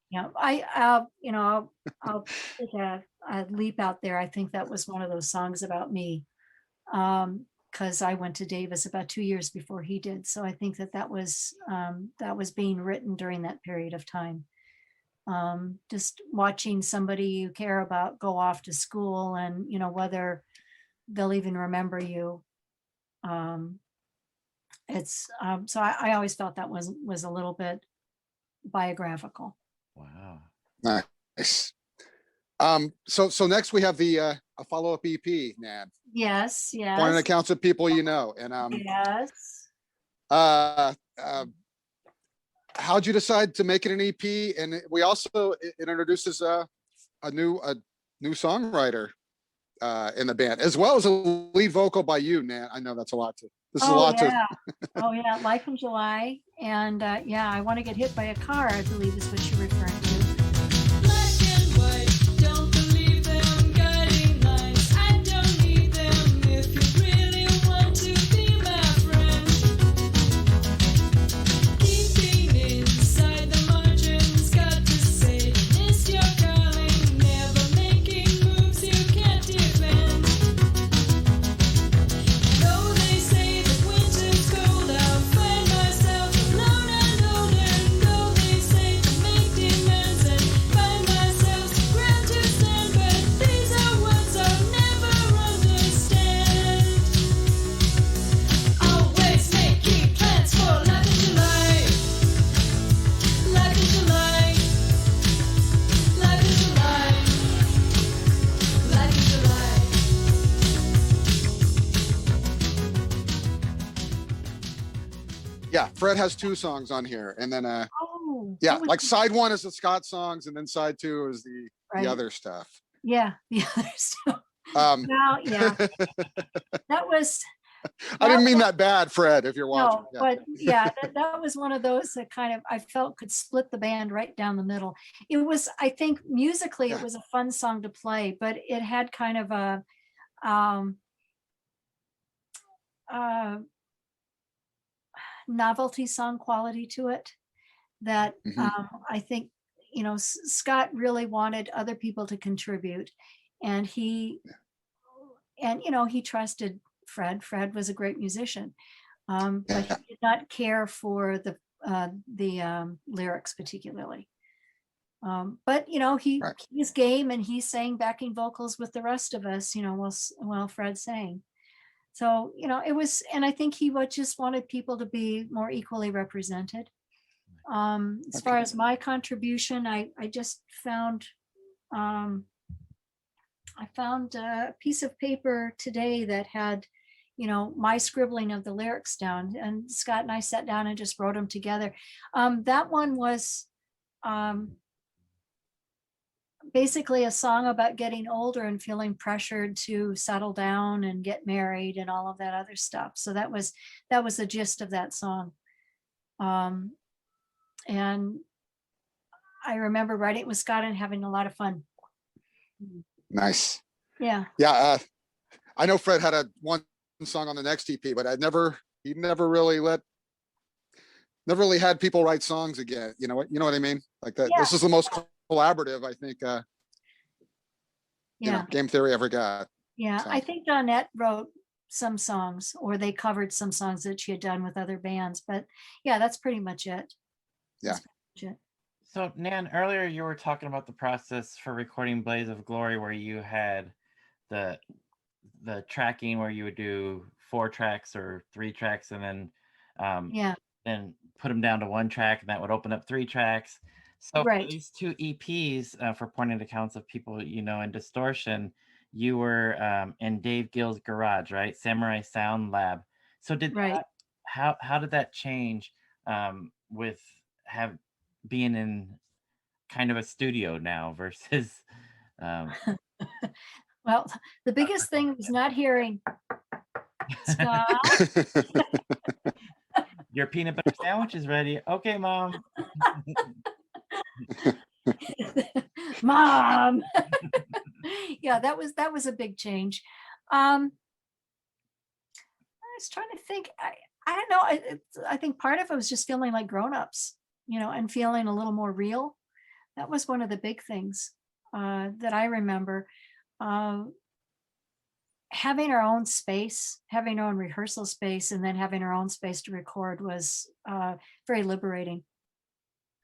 Yeah, I'll take a leap out there. I think that was one of those songs about me, because I went to Davis about 2 years before he did. So I think that was being written during that period of time. Just watching somebody you care about go off to school, and whether they'll even remember you. So I always felt that was a little bit biographical. Wow. Nice. So next we have the a follow-up EP, Nan. Yes, Pointing yes, accounts of people you know. And yes. uh, uh, how'd you decide to make it an EP? And we also it introduces a new songwriter in the band, as well as a lead vocal by you, Nan. I know that's a lot to. This is a Oh lot to. yeah, oh yeah, Life in July, and yeah, I want to get hit by a car, I believe is what you're referring to. Black and white, don't believe them guiding lines. I don't need them if you really want to be my friend. Keeping inside the margins, got to say, miss your calling, never making moves you can't defend. Though they say that winter's cold, I'll find myself alone and older. Though they say to make demands and find myself ground to stand, but these are words I'll never understand. Always making plans for life in July. Life in July. Life in July. Life in July. Yeah, Fred has 2 songs on here, and then Oh, yeah, that was like side 1 is the Scott songs, and then side 2 is right. the other stuff. Yeah, the other stuff. Um, Well, yeah, that was. I didn't that mean that bad, Fred, if you're watching. No, Yeah. but yeah, that was one of those that kind of I felt could split the band right down the middle. It was, I think, musically it Yeah. was a fun song to play, but it had kind of a uh, novelty song quality to it that Mhm. I think, you know, Scott really wanted other people to contribute, and he you know, he trusted Fred. Fred was a great musician, but he Yeah. did not care for the lyrics particularly. But you know, Right. he's game, and he sang backing vocals with the rest of us, you know, while Fred sang. So you know, it was, and I think he would just wanted people to be more equally represented. As far Okay. as my contribution, I just found I found a piece of paper today that had, you know, my scribbling of the lyrics down, and Scott and I sat down and just wrote them together. That one was basically a song about getting older and feeling pressured to settle down and get married and all of that other stuff. So that was the gist of that song. And I remember writing it with Scott and having a lot of fun. Nice. Yeah. Yeah. I know Fred had one song on the next EP, but he never really had people write songs again. You know what I mean? Like that. Yeah. This is the most collaborative, I think, Yeah. Game Theory ever got. Yeah. So. I think Donette wrote some songs, or they covered some songs that she had done with other bands. But yeah, that's pretty much it. Yeah. That's pretty much it. So Nan, earlier you were talking about the process for recording Blaze of Glory, where you had the tracking where you would do 4 tracks or 3 tracks, and then Yeah. then put them down to 1 track, and that would open up 3 tracks. So for Right. these 2 EPs, for Pointing Accounts of People You Know and Distortion, you were in Dave Gill's garage, right? Samurai Sound Lab. So did Right. that, how did that change with being in kind of a studio now versus Well, the biggest thing was not hearing Scott. your peanut butter sandwich is ready. Okay, Mom. Mom. Yeah, that was a big change. I was trying to think. I don't know. I think part of it was just feeling like grown-ups, you know, and feeling a little more real. That was one of the big things that I remember. Having our own space, having our own rehearsal space, and then having our own space to record was very liberating.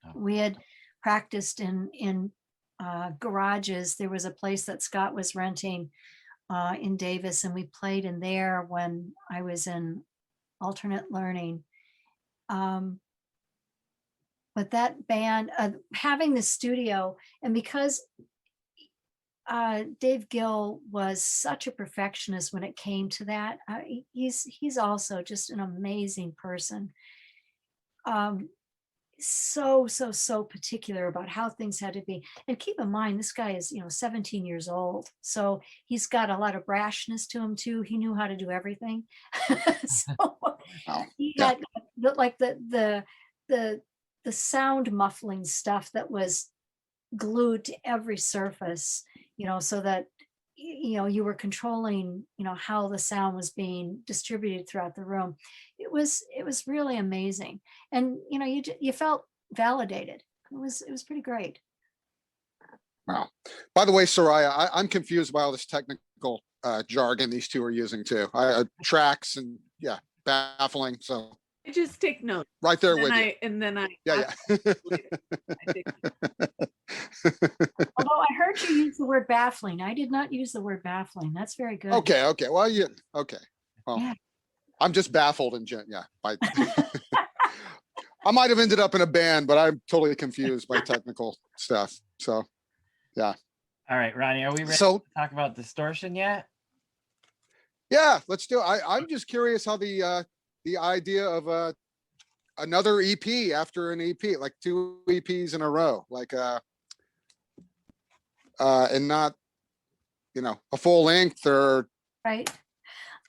Oh. We had practiced in garages. There was a place that Scott was renting in Davis, and we played in there when I was in alternate learning. But that band, having the studio, and because Dave Gill was such a perfectionist when it came to that. He's also just an amazing person. Um, so particular about how things had to be. And keep in mind, this guy is 17 years old, so he's got a lot of brashness to him too. He knew how to do everything. So Oh, he yeah. had like the sound muffling stuff that was glued to every surface, so that you were controlling how the sound was being distributed throughout the room. It was really amazing. And you felt validated. It was pretty great. Wow. By the way, Soraya, I'm confused by all this technical jargon these two are using too. Tracks and yeah, baffling. So I just take notes. right there with you. And then I Yeah, I take Although I heard you use the word baffling. I did not use the word baffling. That's very good. Okay. Well, okay. Well, Yeah. I'm just baffled and yeah. I might have ended up in a band, but I'm totally confused by technical stuff. So yeah. All right, Ronnie, are we ready So to talk about distortion yet? yeah, let's do it. I'm just curious how the idea of another EP after an EP, like 2 EPs in a row, like and not a full length or Right.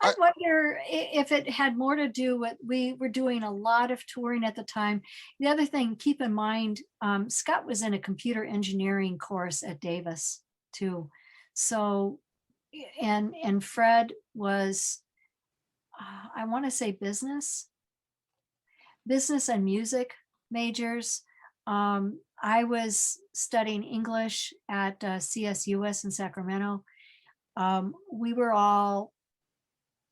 I I- wonder if it had more to do with, we were doing a lot of touring at the time. The other thing, keep in mind, Scott was in a computer engineering course at Davis too. So, and Fred was, I want to say business and music majors. I was studying English at CSUS in Sacramento. We were all,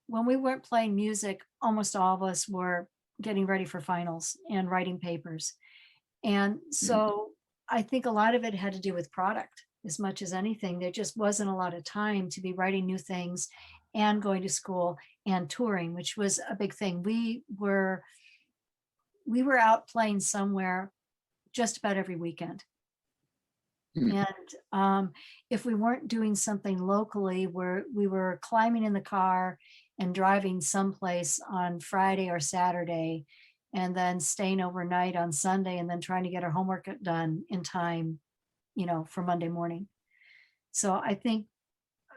when we weren't playing music, almost all of us were getting ready for finals and writing papers. And so I think a lot of it had to do with product as much as anything. There just wasn't a lot of time to be writing new things and going to school and touring, which was a big thing. We were out playing somewhere just about every weekend. Hmm. And if we weren't doing something locally, we were climbing in the car and driving someplace on Friday or Saturday, and then staying overnight on Sunday, and then trying to get our homework done in time, for Monday morning. So I think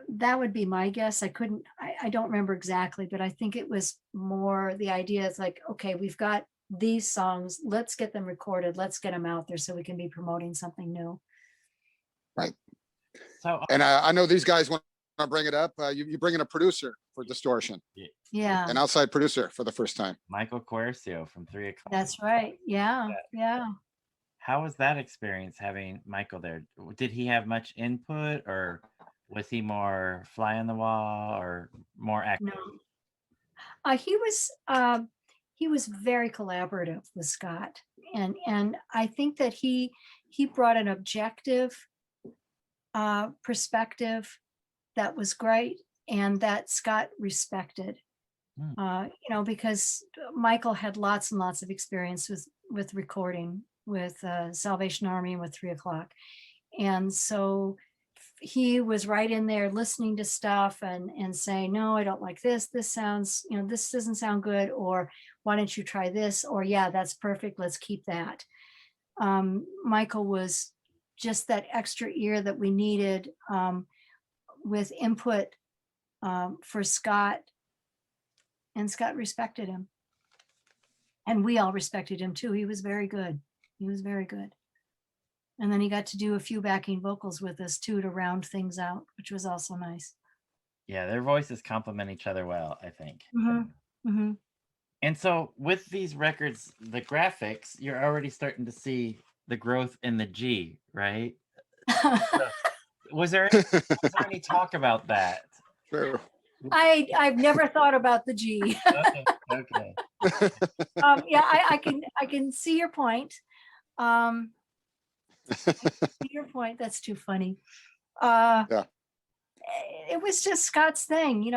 that would be my guess. I don't remember exactly, but I think it was more the idea is like, okay, we've got these songs, let's get them recorded, let's get them out there so we can be promoting something new. right. So And I know these guys want to bring it up. You bring in a producer for Distortion, Yeah, an outside producer for the first time. Michael Quercio from 3 o'clock. that's right. Yeah. How was that experience having Michael there? Did he have much input, or was he more fly on the wall or more active? No. He was very collaborative with Scott, and I think that he brought an objective perspective that was great, and that Scott respected. Because Michael had lots and lots of experience with recording with Salvation Army and with 3 o'clock, and so he was right in there listening to stuff and saying, no, I don't like this. This sounds, this doesn't sound good. Or why don't you try this? Or yeah, that's perfect. Let's keep that. Michael was just that extra ear that we needed with input for Scott. And Scott respected him. And we all respected him too. He was very good. And then he got to do a few backing vocals with us too to round things out, which was also nice. Yeah, their voices complement each other well, I think. Mm-hmm. And so with these records, the graphics, you're already starting to see the growth in the G, right? Was there any talk about that? Sure. I've never thought about the G. Okay. Yeah, I can see your point. Your point. That's too funny. Yeah. It was just Scott's thing,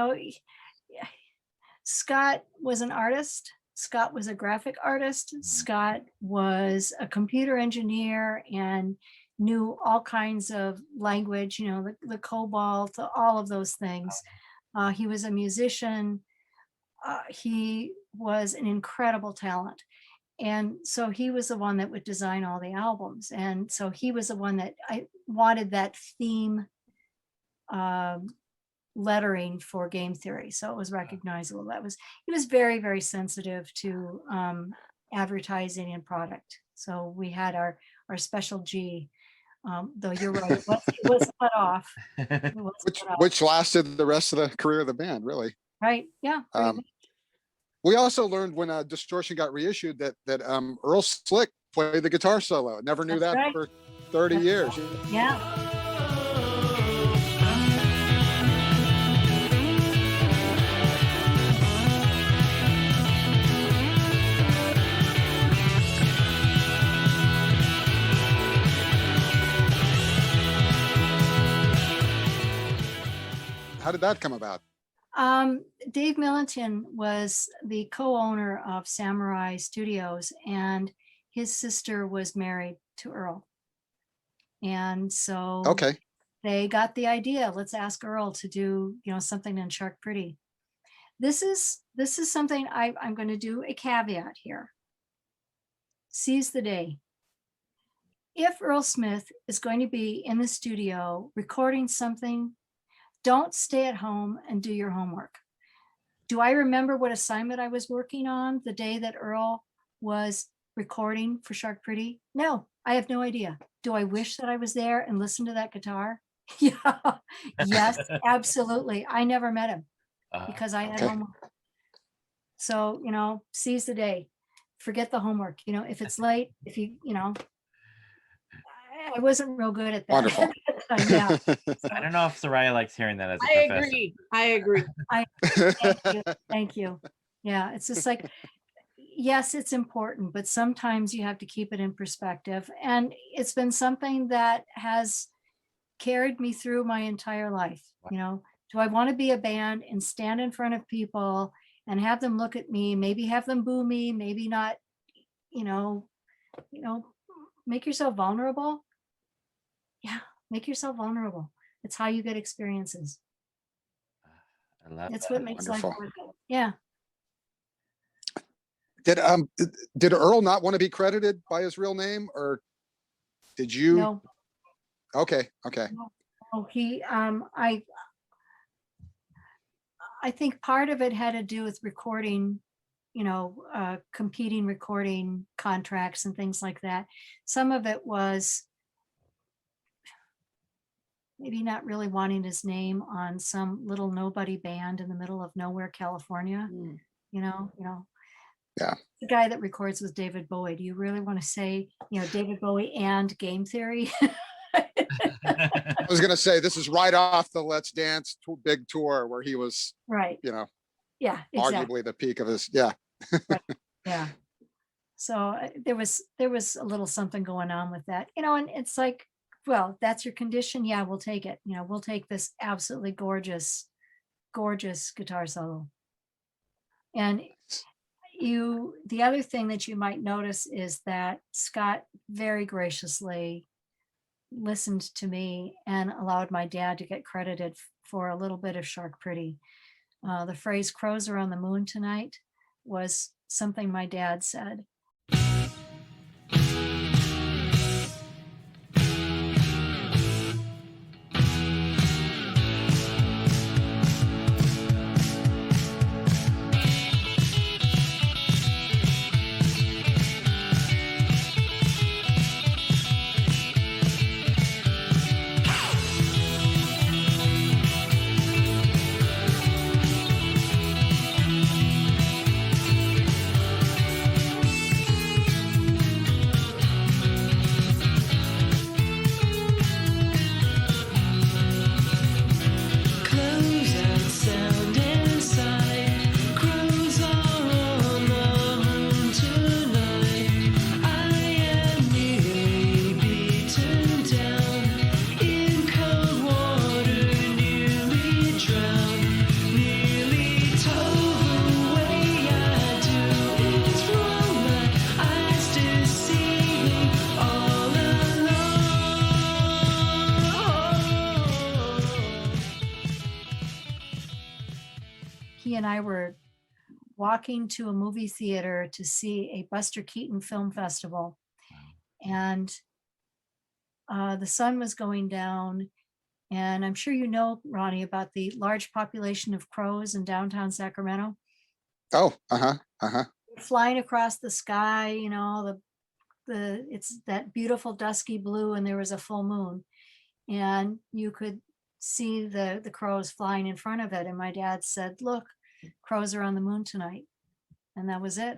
Scott was an artist. Scott was a graphic artist. Scott was a computer engineer, and knew all kinds of language, the cobalt, all of those things. He was a musician. He was an incredible talent. And so he was the one that would design all the albums. And so he was the one that I wanted that theme lettering for Game Theory. So it was recognizable. He was very, very sensitive to advertising and product. So we had our special G, though you're right, it was cut off. It was cut off. Which lasted the rest of the career of the band, really. Right. Yeah. pretty much. We also learned when Distortion got reissued that Earl Slick played the guitar solo. Never knew That's that right. for 30 years. Yeah. How did that come about? Dave Millington was the co-owner of Samurai Studios, and his sister was married to Earl. And so Okay. they got the idea, let's ask Earl to do, something in Shark Pretty. This is something I'm going to do a caveat here. Seize the day. If Earl Smith is going to be in the studio recording something, don't stay at home and do your homework. Do I remember what assignment I was working on the day that Earl was recording for Shark Pretty? No, I have no idea. Do I wish that I was there and listened to that guitar? Yeah, yes, absolutely. I never met him because I had Okay. homework. So, seize the day. Forget the homework. If it's late, I wasn't real good at that. Wonderful. Yeah. I don't know if Soraya likes hearing that as a I professor. agree. I agree. Thank you. Yeah, it's just like, yes, it's important, but sometimes you have to keep it in perspective. And it's been something that has carried me through my entire life. Do I want to be a band and stand in front of people and have them look at me, maybe have them boo me, maybe not, make yourself vulnerable. Yeah, make yourself vulnerable. It's how you get experiences. I love That's that. what makes life Wonderful. worth it. Yeah. Did Earl not want to be credited by his real name, or did you? No, Okay. he, I think part of it had to do with recording, competing recording contracts and things like that. Some of it was maybe not really wanting his name on some little nobody band in the middle of nowhere, California. Yeah. The guy that records with David Bowie. Do you really want to say, David Bowie and Game Theory? I was going to say, this is right off the Let's Dance big tour where he was, Right. Yeah, exactly. arguably the peak of his. Yeah. Yeah. So there was a little something going on with that, and it's like, well, that's your condition. Yeah, we'll take it. We'll take this absolutely gorgeous guitar solo. And the other thing that you might notice is that Scott very graciously listened to me and allowed my dad to get credited for a little bit of Shark Pretty. The phrase "crows are on the moon tonight" was something my dad said. he and I were walking to a movie theater to see a Buster Keaton film festival. And the sun was going down. And I'm sure you know, Ronnie, about the large population of crows in downtown Sacramento. Oh, uh-huh. Flying across the sky, you know, it's that beautiful dusky blue, and there was a full moon. And you could see the crows flying in front of it. And my dad said, look, crows are on the moon tonight. And that was it.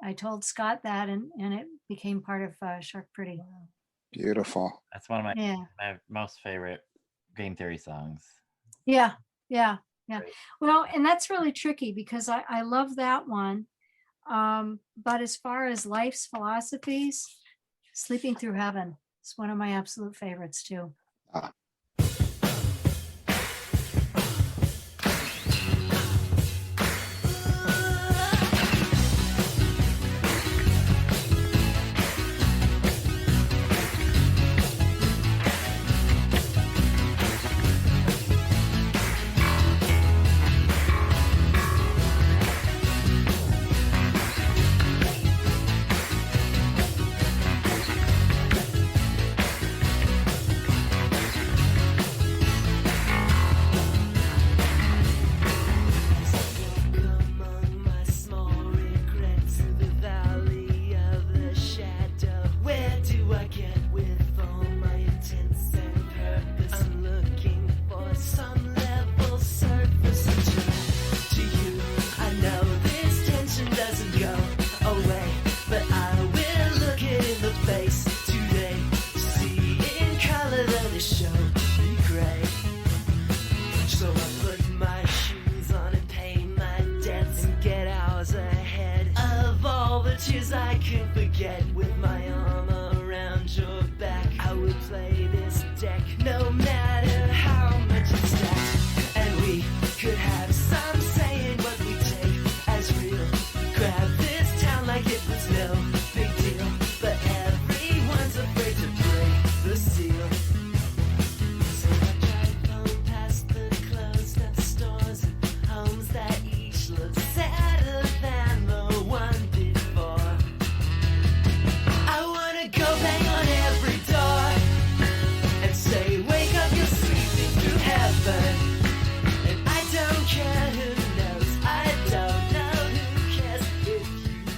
I told Scott that, and it became part of Shark Pretty. Beautiful. That's one of Yeah. my most favorite game theory songs. Yeah. Yeah. Yeah. Great. Well, and that's really tricky because I love that one. But as far as life's philosophies, Sleeping Through Heaven is one of my absolute favorites too. Ah. Among my small regrets in the valley of the shadow, where do I get with all my intents and purpose? I'm looking for some level surface to you. I know this tension doesn't go away, but I will look it in the face today to see in color that it show me gray. So I put my shoes on and pay my debts and get hours ahead of all the tears I can forget. With my arm around your back, I will play this deck no matter how much it's stacked. And we could have some say in what we take as real. Grab this town like it was no big deal, but everyone's afraid to break the seal. So I drive home past the closed up stores and homes that each look sadder than the one before. I wanna go bang on every door and say, wake up, you're sleeping through heaven. And I don't care who knows, I don't know who cares. If you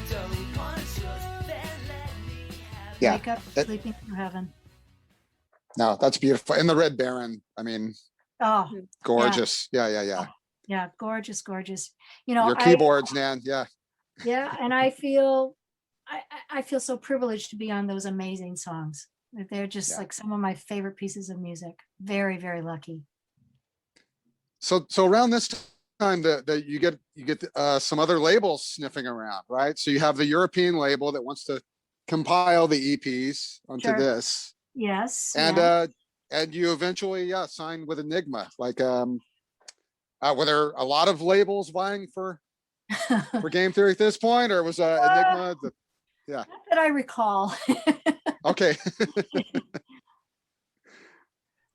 don't want yours, then let me have it. Yeah. Wake up, that- Sleeping Through Heaven. No, that's beautiful. And the Red Baron, I mean, Oh, gorgeous. Yeah. yeah, gorgeous, gorgeous. You know, Your keyboards, Nan. Yeah. yeah, and I feel I feel so privileged to be on those amazing songs. They're just Yeah. like some of my favorite pieces of music. Very, very lucky. So around this time that you get some other labels sniffing around, right? So you have the European label that wants to compile the EPs onto Sure. this. Yes. And yeah. and you eventually signed with Enigma. Like were there a lot of labels vying for game theory at this point, or was Enigma Not that I recall. okay?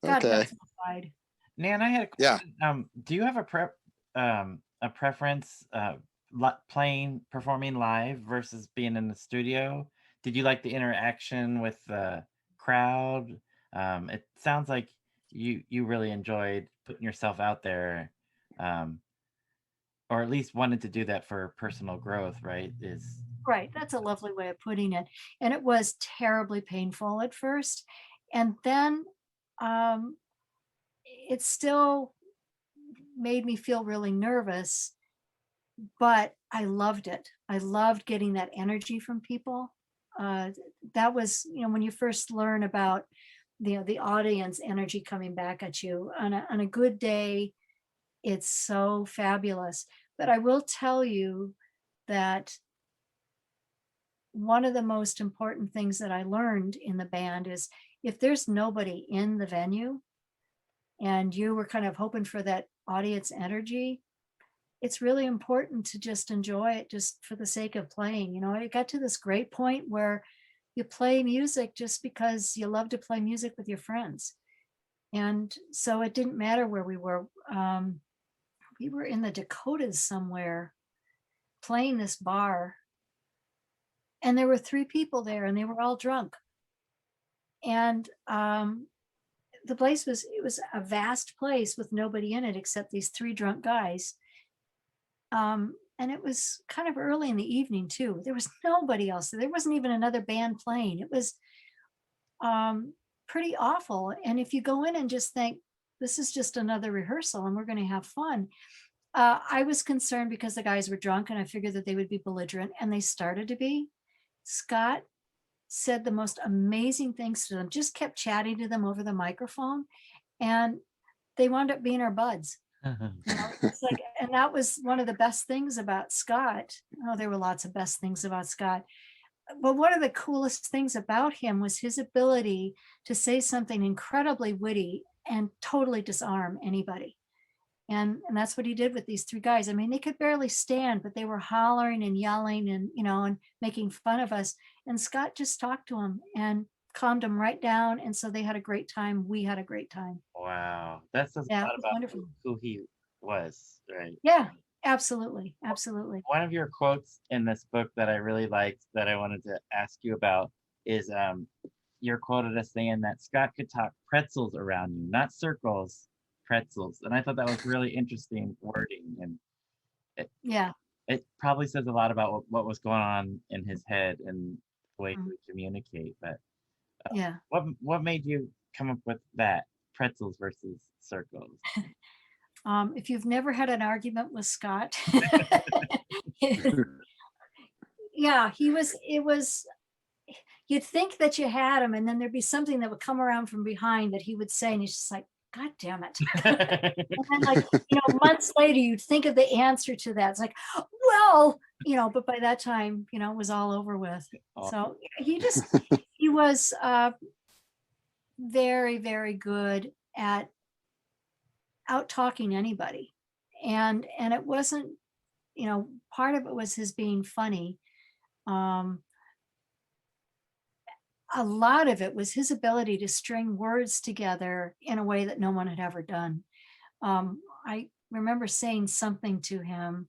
God Okay. rest my pride. Nan, I had a Yeah. question. Do you have a preference performing live versus being in the studio? Did you like the interaction with the crowd? It sounds like you really enjoyed putting yourself out there, or at least wanted to do that for personal growth, right? Right. That's a lovely way of putting it. And it was terribly painful at first. And then it still made me feel really nervous, but I loved it. I loved getting that energy from people. That was, when you first learn about the audience energy coming back at you on a good day, it's so fabulous. But I will tell you that one of the most important things that I learned in the band is if there's nobody in the venue and you were kind of hoping for that audience energy, it's really important to just enjoy it just for the sake of playing. It got to this great point where you play music just because you love to play music with your friends. And so it didn't matter where we were. we were in the Dakotas somewhere playing this bar, and there were 3 people there and they were all drunk. And the place was, it was a vast place with nobody in it except these 3 drunk guys. And it was kind of early in the evening too. There was nobody else. There wasn't even another band playing. It was pretty awful. And if you go in and just think, this is just another rehearsal and we're going to have fun. I was concerned because the guys were drunk and I figured that they would be belligerent, and they started to be. Scott said the most amazing things to them, just kept chatting to them over the microphone, and they wound up being our buds. You know, it's like, and that was one of the best things about Scott. Oh, there were lots of best things about Scott. But one of the coolest things about him was his ability to say something incredibly witty and totally disarm anybody. And that's what he did with these 3 guys. I mean, they could barely stand, but they were hollering and yelling and, you know, and making fun of us. And Scott just talked to them and calmed them right down. And so they had a great time. We had a great time. Wow, that says a Yeah, lot it was about wonderful. who he was, right? Yeah, absolutely. Absolutely. One of your quotes in this book that I really liked that I wanted to ask you about is you're quoted as saying that Scott could talk pretzels around you, not circles, pretzels. And I thought that was really interesting wording, and Yeah. it probably says a lot about what was going on in his head and the way he Mm. would communicate. But Yeah. what made you come up with that, pretzels versus circles? If you've never had an argument with Scott, yeah, you'd think that you had him, and then there'd be something that would come around from behind that he would say, and he's just like, God damn it. And then, like, you know, months later, you'd think of the answer to that. It's like, well, you know, but by that time, you know, it was all over with. Oh. So he was very, very good at out talking anybody. And it wasn't, you know, part of it was his being funny. A lot of it was his ability to string words together in a way that no one had ever done. I remember saying something to him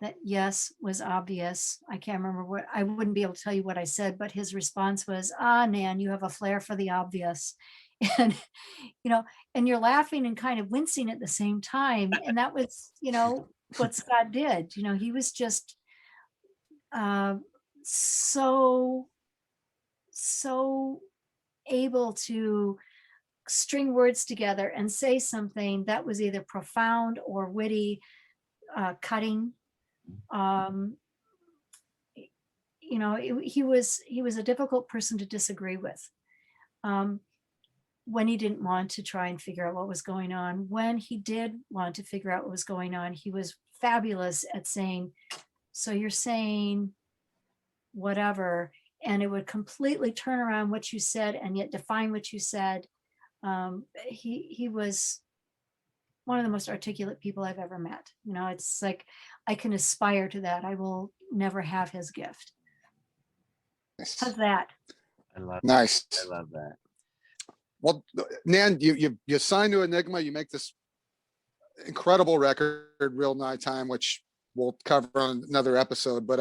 that, yes, was obvious. I can't remember what, I wouldn't be able to tell you what I said, but his response was, Nan, you have a flair for the obvious. And, you know, and you're laughing and kind of wincing at the same time. And that was, you know, what Scott did. You know, he was just so able to string words together and say something that was either profound or witty, cutting. You know, he was a difficult person to disagree with. When he didn't want to try and figure out what was going on. When he did want to figure out what was going on, he was fabulous at saying, so you're saying whatever, and it would completely turn around what you said and yet define what you said. He was one of the most articulate people I've ever met. You know, it's like, I can aspire to that. I will never have his gift. How's that? Nice. I love that. Well, Nan, you signed to Enigma. You make this incredible record, Real Nighttime, which we'll cover on another episode. But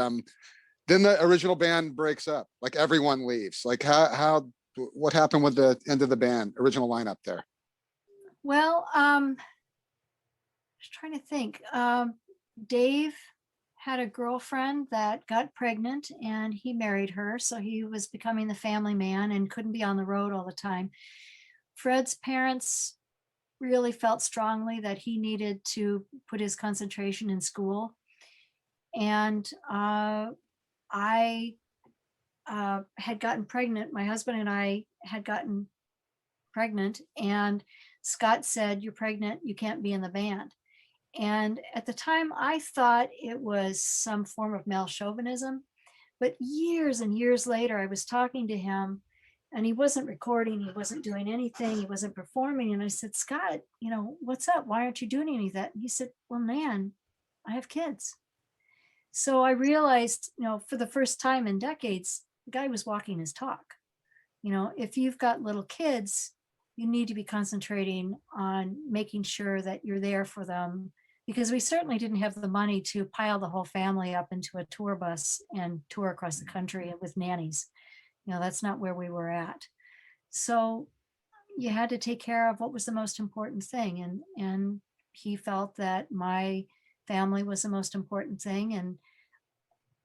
then the original band breaks up. Like, everyone leaves. Like, what happened with the end of the band, original lineup there? Well, I was trying to think. Dave had a girlfriend that got pregnant and he married her. So he was becoming the family man and couldn't be on the road all the time. Fred's parents really felt strongly that he needed to put his concentration in school. And I had gotten pregnant. My husband and I had gotten pregnant, and Scott said, you're pregnant, you can't be in the band. And at the time, I thought it was some form of male chauvinism. But years and years later, I was talking to him, and he wasn't recording, he wasn't doing anything, he wasn't performing. And I said, Scott, you know, what's up? Why aren't you doing any of that? And he said, well, Nan, I have kids. So I realized, you know, for the first time in decades, the guy was walking his talk. You know, if you've got little kids, you need to be concentrating on making sure that you're there for them, because we certainly didn't have the money to pile the whole family up into a tour bus and tour across the country with nannies. That's not where we were at. So you had to take care of what was the most important thing. And he felt that my family was the most important thing. And,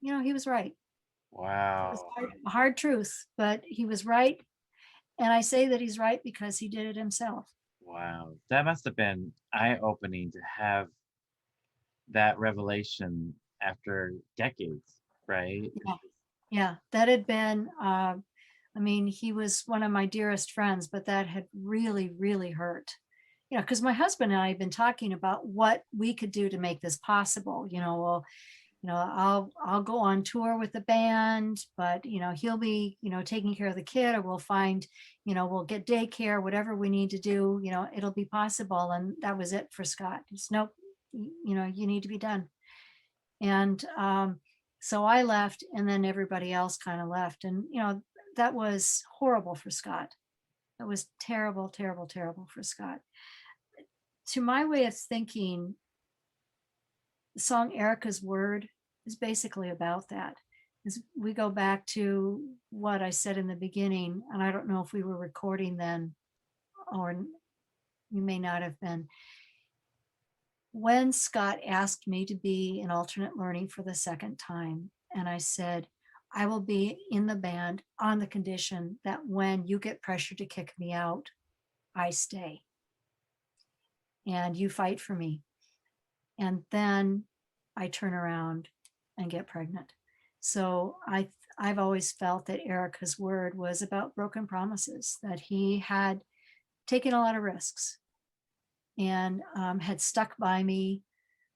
he was right. It was Wow. a hard truth, but he was right. And I say that he's right because he did it himself. Wow. That must have been eye-opening to have that revelation after decades, right? Yeah. Yeah, that had been, he was one of my dearest friends, but that had really, really hurt. Because my husband and I have been talking about what we could do to make this possible. Well, I'll go on tour with the band, but he'll be, taking care of the kid, or we'll find, we'll get daycare, whatever we need to do, it'll be possible. And that was it for Scott. It's nope, you need to be done. And so I left, and then everybody else kind of left. And, that was horrible for Scott. That was terrible, terrible, terrible for Scott. To my way of thinking, the song Erica's Word is basically about that. As we go back to what I said in the beginning, and I don't know if we were recording then, or you may not have been. When Scott asked me to be in alternate learning for the second time, and I said, I will be in the band on the condition that when you get pressure to kick me out, I stay. And you fight for me. And then I turn around and get pregnant. So I've always felt that Erica's Word was about broken promises, that he had taken a lot of risks and had stuck by me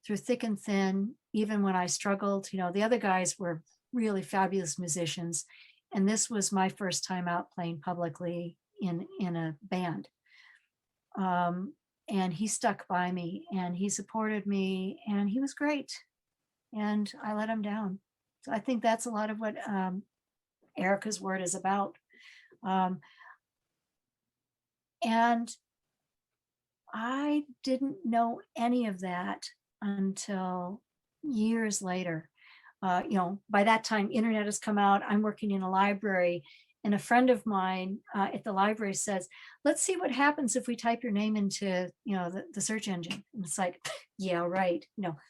through thick and thin, even when I struggled. The other guys were really fabulous musicians, and this was my first time out playing publicly in a band. And he stuck by me, and he supported me, and he was great. And I let him down. So I think that's a lot of what Erica's Word is about. And I didn't know any of that until years later. By that time, internet has come out. I'm working in a library, and a friend of mine at the library says, let's see what happens if we type your name into, the search engine. And it's like, yeah, right.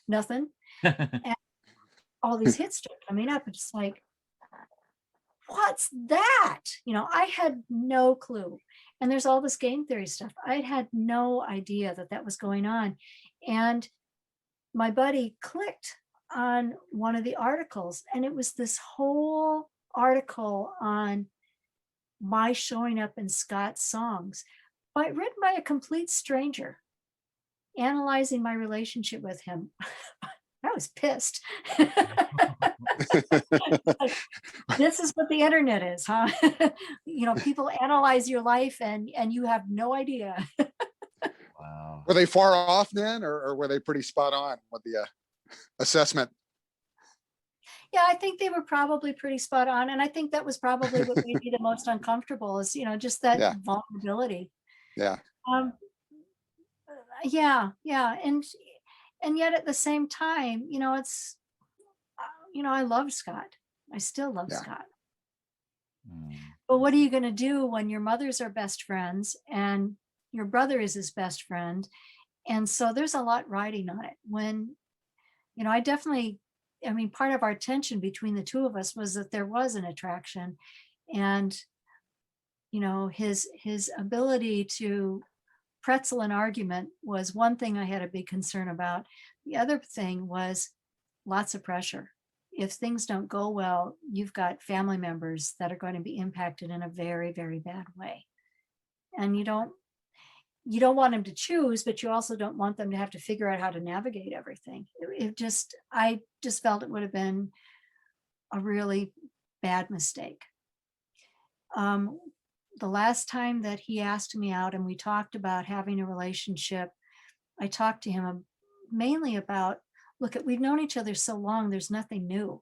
Nothing. And all these hits start coming up. It's like, what's that? I had no clue. And there's all this game theory stuff. I had no idea that was going on. And my buddy clicked on one of the articles, and it was this whole article on my showing up in Scott's songs, written by a complete stranger, analyzing my relationship with him. I was pissed. Like, this is what the internet is, huh? People analyze your life and you have no idea. Wow. Were they far off then, or were they pretty spot on with the assessment? Yeah, I think they were probably pretty spot on. And I think that was probably what made me the most uncomfortable is, just that Yeah. vulnerability. Yeah. Yeah. And yet at the same time, it's, I love Scott. I still love Yeah. Scott. Mm. But what are you going to do when your mothers are best friends and your brother is his best friend? And so there's a lot riding on it. When, I definitely, part of our tension between the two of us was that there was an attraction, and, his ability to pretzel an argument was one thing I had a big concern about. The other thing was lots of pressure. If things don't go well, you've got family members that are going to be impacted in a very, very bad way. And you don't want them to choose, but you also don't want them to have to figure out how to navigate everything. I just felt it would have been a really bad mistake. The last time that he asked me out and we talked about having a relationship, I talked to him mainly about, look, we've known each other so long, there's nothing new.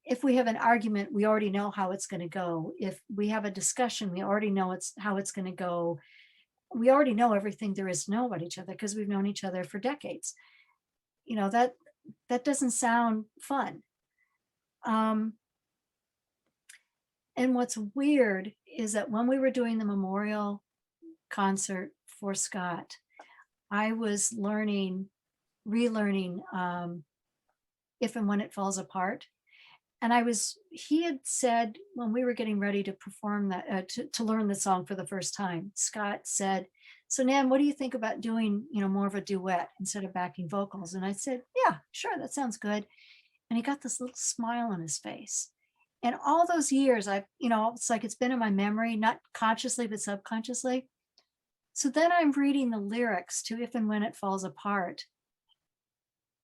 If we have an argument, we already know how it's going to go. If we have a discussion, we already know how it's going to go. we already know everything there is to know about each other because we've known each other for decades. That doesn't sound fun. And what's weird is that when we were doing the memorial concert for Scott, I was relearning If and When It Falls Apart. And he had said when we were getting ready to perform that, to learn the song for the first time, Scott said, "So Nan, what do you think about doing, more of a duet instead of backing vocals?" And I said, "Yeah, sure, that sounds good." And he got this little smile on his face. And all those years, it's like it's been in my memory, not consciously, but subconsciously. So then I'm reading the lyrics to If and When It Falls Apart.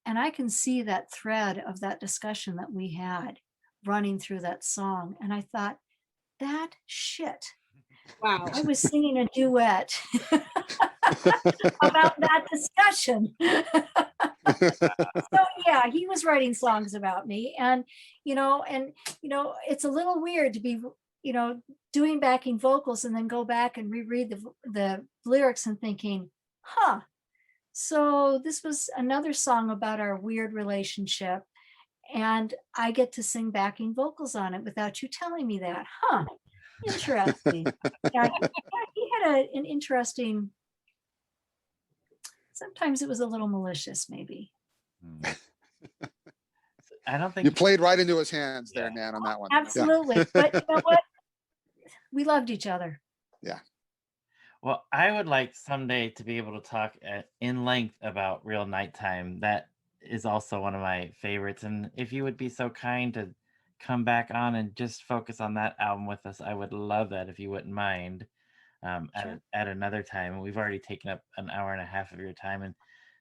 And I can see that thread of that discussion that we had running through that song. And I thought, that shit. Wow. I was singing a duet about that discussion. So yeah, he was writing songs about me. And it's a little weird to be, doing backing vocals and then go back and reread the lyrics and thinking, huh. So this was another song about our weird relationship, and I get to sing backing vocals on it without you telling me that. Huh, interesting. Yeah, he had an interesting, sometimes it was a little malicious maybe. I don't think You played right into his hands there, Nan, on that one. Absolutely. But you know what? We loved each other. Yeah. Well, I would like someday to be able to talk in length about Real Nighttime. That is also one of my favorites. And if you would be so kind to come back on and just focus on that album with us, I would love that if you wouldn't mind Sure. at another time. We've already taken up an hour and a half of your time, and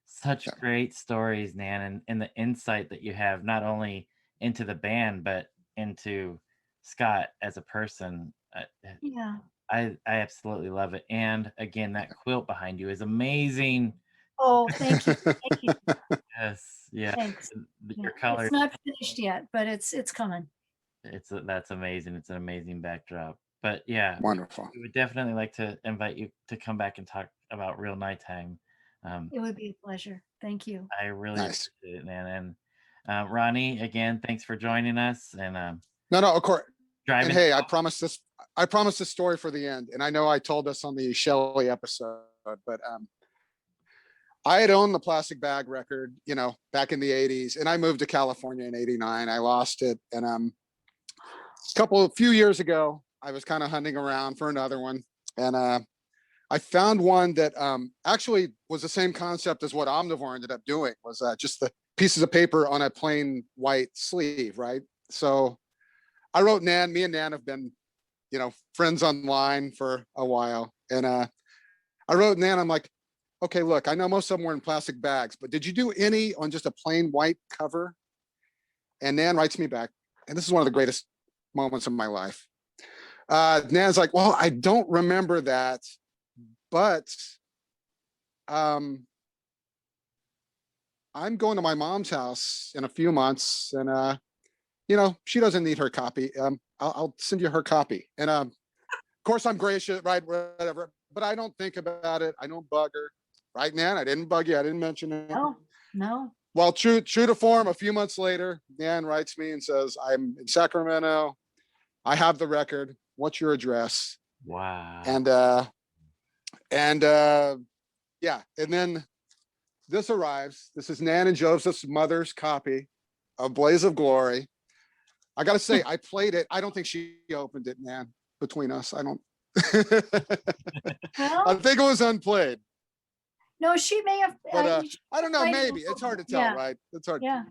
such Yeah. great stories, Nan, and the insight that you have not only into the band, but into Scott as a person. Yeah. I absolutely love it. And again, that quilt behind you is amazing. Oh, thank you. Thank you. Yes, yeah. Thanks. Your Yeah, color, it's not finished yet, but it's coming. that's amazing. It's an amazing backdrop. But yeah, Wonderful. we would definitely like to invite you to come back and talk about Real Nighttime. It would be a pleasure. Thank you. I really Nice. appreciate it, man. And Ronnie, again, thanks for joining us and No, of course. driving. And hey, I promised this story for the end. And I know I told this on the Shelley episode, but I had owned the Plastic Bag record, back in the 80s, and I moved to California in 89. I lost it. And a few years ago, I was kind of hunting around for another one. And I found one that actually was the same concept as what Omnivore ended up doing, was just the pieces of paper on a plain white sleeve, right? So I wrote Nan. Me and Nan have been, friends online for a while. And I wrote Nan, I'm like, okay, look, I know most of them were in plastic bags, but did you do any on just a plain white cover? And Nan writes me back, and this is one of the greatest moments of my life. Nan's like, well, I don't remember that, but I'm going to my mom's house in a few months, and she doesn't need her copy. I'll send you her copy. And of course I'm gracious, right? Whatever. But I don't think about it. I don't bug her. Right, Nan? I didn't bug you. I didn't mention it. No. Well, true to form, a few months later, Nan writes me and says, I'm in Sacramento. I have the record. What's your address? Wow. And yeah. And then this arrives. This is Nan and Joseph's mother's copy of Blaze of Glory. I got to say, I played it. I don't think she opened it, Nan, between us. I don't. Well, I think it was unplayed. no, she may have. But I don't know, played it maybe. before. It's hard to tell, Yeah. right? It's hard. Yeah.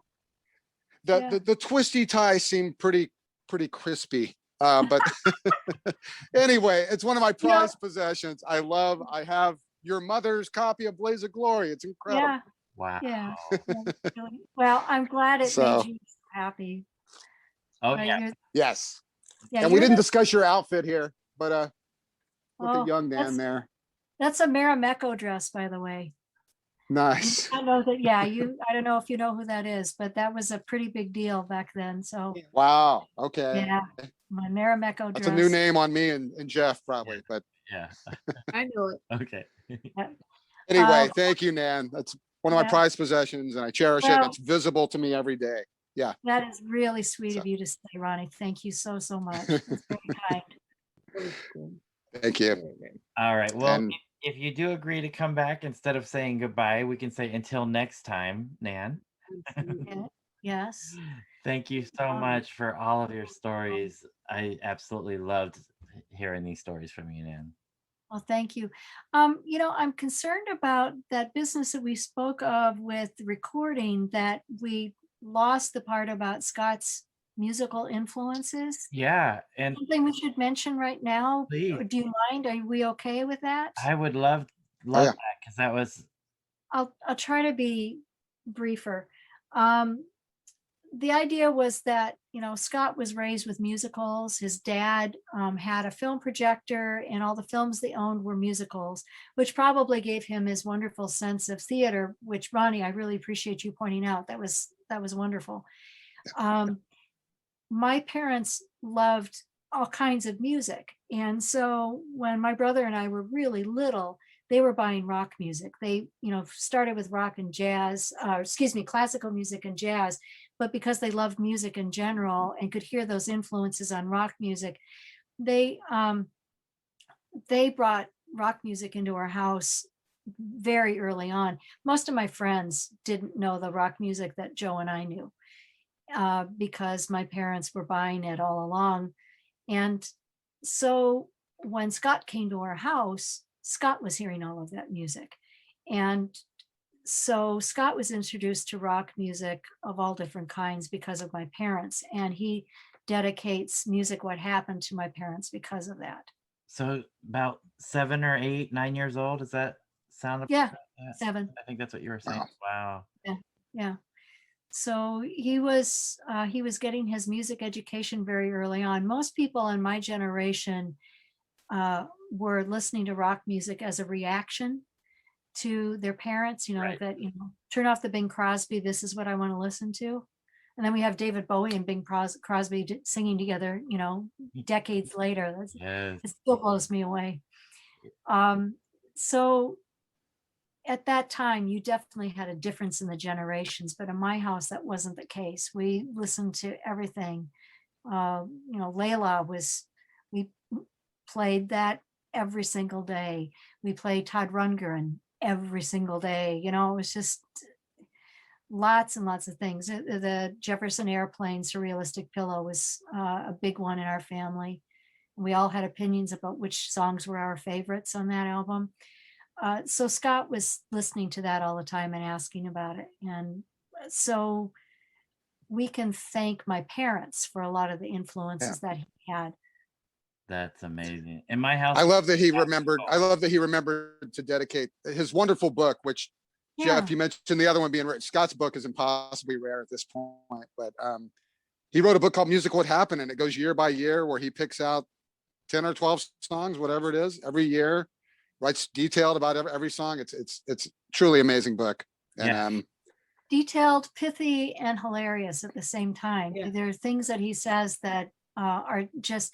The twisty tie seemed pretty crispy. But anyway, it's one of my prized possessions. I have your mother's copy of Blaze of Glory. It's incredible. Yeah. Wow. Yeah. Well, I'm glad it made you happy. Oh yeah. Yes. Yeah, And we didn't discuss your outfit here, but look Oh, at young Nan there. That's a Marimekko dress, by the way. Nice. I know that. Yeah, I don't know if you know who that is, but that was a pretty big deal back then. So Wow. Okay. yeah, my Marimekko dress. That's a new name on me and Jeff probably, but Yeah. I know it. Okay. Anyway, Um, thank you, Nan. That's one of my yeah. prized possessions, and I cherish it. Well, It's visible to me every day. Yeah. that is really sweet So, of you to say, Ronnie. Thank you so, so much. That's very kind. Very cool. thank you. Very, very. All right. Well, And if you do agree to come back, instead of saying goodbye, we can say until next time, Nan. Absolutely. Yeah. Yes. Thank you so Um, much for all of your stories. I absolutely loved hearing these stories from you, Nan. Well, thank you. I'm concerned about that business that we spoke of with the recording, that we lost the part about Scott's musical influences. Yeah, and Something we should mention right now? please, Or do you mind? Are we okay with that? I would love oh yeah, that because that was I'll try to be briefer. Um, the idea was that, Scott was raised with musicals. His dad had a film projector, and all the films they owned were musicals, which probably gave him his wonderful sense of theater, which, Ronnie, I really appreciate you pointing out. That was wonderful. Um, my parents loved all kinds of music. And so when my brother and I were really little, they were buying rock music. They, started with rock and jazz, classical music and jazz. But because they loved music in general and could hear those influences on rock music, they they brought rock music into our house very early on. Most of my friends didn't know the rock music that Joe and I knew, because my parents were buying it all along. And so when Scott came to our house, Scott was hearing all of that music. And so Scott was introduced to rock music of all different kinds because of my parents. And he dedicates Music What Happened to my parents because of that. so about 7 or 8, 9 years old. Does that sound Yeah, about that? 7. I think that's what you were saying. wow. Wow. Yeah. So he was getting his music education very early on. Most people in my generation were listening to rock music as a reaction to their parents, Right. that, turn off the Bing Crosby, this is what I want to listen to. And then we have David Bowie and Bing Crosby singing together, decades later. Yes. It still blows me away. So at that time, you definitely had a difference in the generations, but in my house, that wasn't the case. We listened to everything. Layla we played that every single day. We played Todd Rundgren every single day. It was just lots and lots of things. The Jefferson Airplane Surrealistic Pillow was a big one in our family. We all had opinions about which songs were our favorites on that album. So Scott was listening to that all the time and asking about it. And so we can thank my parents for a lot of the influences that he had. That's amazing. In my house, I love that he remembered. I love that he remembered to dedicate his wonderful book, which Yeah. Jeff, you mentioned the other one being Scott's book is impossibly rare at this point, but he wrote a book called Music What Happened, and it goes year by year where he picks out 10 or 12 songs, whatever it is, every year, writes detailed about every song. It's truly amazing book. And Yeah. Detailed, pithy, and hilarious at the same time. Yeah. There are things that he says that are just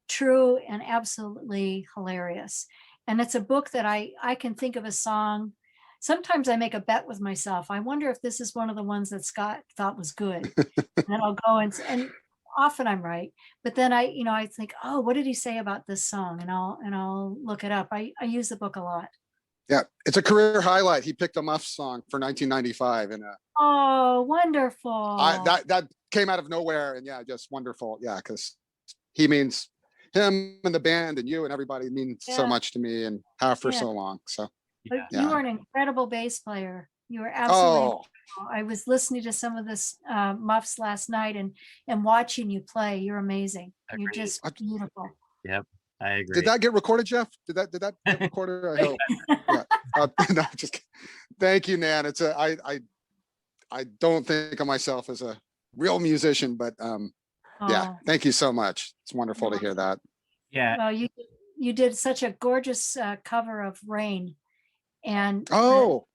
true and absolutely hilarious. And it's a book that I can think of a song. Sometimes I make a bet with myself. I wonder if this is one of the ones that Scott thought was good. And then I'll go and often I'm right. But then I think, oh, what did he say about this song? And I'll look it up. I use the book a lot. yeah, it's a career highlight. He picked a Muffs song for 1995, and Oh, wonderful. that came out of nowhere, and yeah, just wonderful. Yeah, because he means him and the band and you and everybody means so Yeah. much to me and have for Yeah. so long. So But Yeah. you are an incredible bass player. You are absolutely oh, incredible. I was listening to some of this Muffs last night and watching you play. You're amazing. You're Agreed. just beautiful. Yep. I agree. did that get recorded, Jeff? Did that get recorded? I hope. Yeah. No, just kidding. Thank you, Nan. I don't think of myself as a real musician, but yeah, Oh, thank you so much. It's wonderful to No. hear that. Yeah. well, you did such a gorgeous cover of Rain. And Oh,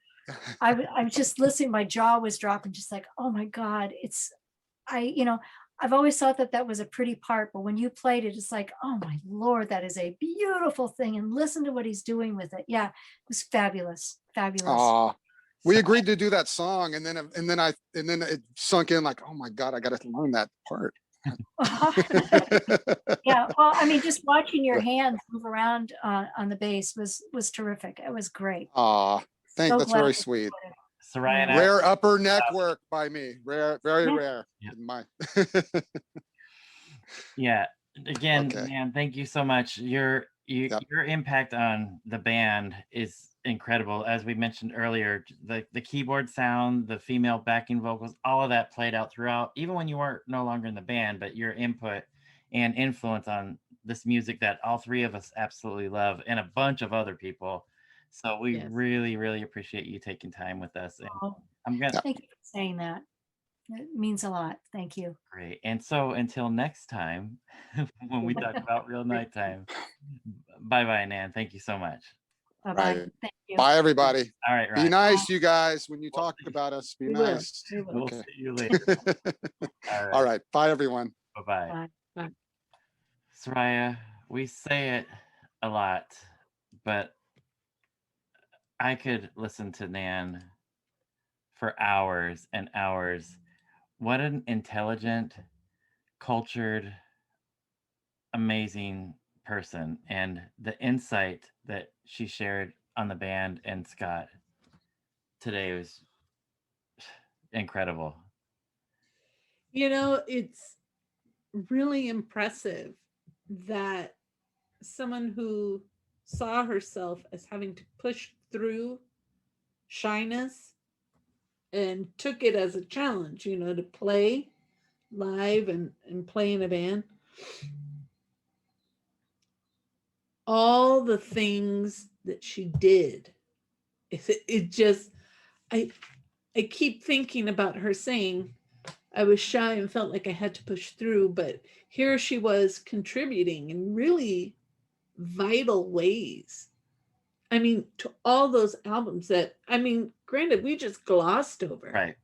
I was just listening, my jaw was dropping, just like, oh my God, I've always thought that that was a pretty part, but when you played it, it's like, oh my Lord, that is a beautiful thing. And listen to what he's doing with it. Yeah, it was fabulous. Fabulous. Aw, we So- agreed to do that song, and then it sunk in like, oh my God, I got to learn that part. Yeah, well, I mean, just watching your hands move around on the bass was terrific. It was great. Aw, So that's glad very we sweet. put it. Soraya and I, Rare upper neck work by me. Rare, very Yeah. rare. Yeah. In my yeah. Again, Okay. man, thank you so much. Your impact on the band is incredible. As we mentioned earlier, the keyboard sound, the female backing vocals, all of that played out throughout, even when you weren't no longer in the band, but your input and influence on this music that all three of us absolutely love, and a bunch of other people. So we Yes. really, really appreciate you taking time with us. And Oh, I'm gonna thank you for saying that. It means a lot. Thank you. great. And so until next time, when we talk about real nighttime, bye bye, Nan. Thank you so much. Bye-bye. Right. Thank you. Bye, everybody. All right, Be Ryan. nice, you guys, when you talk about us. Be We will. nice. We will. We'll Okay. see you later. All right. All right. Bye, everyone. Bye-bye. Bye. Soraya, we say it a lot, but I could listen to Nan for hours and hours. What an intelligent, cultured, amazing person. And the insight that she shared on the band and Scott today was incredible. You know, it's really impressive that someone who saw herself as having to push through shyness and took it as a challenge, you know, to play live and play in a band. All the things that she did, it just, I keep thinking about her saying, I was shy and felt like I had to push through, but here she was contributing in really vital ways. I mean, to all those albums that, I mean, granted, we just glossed over. Right.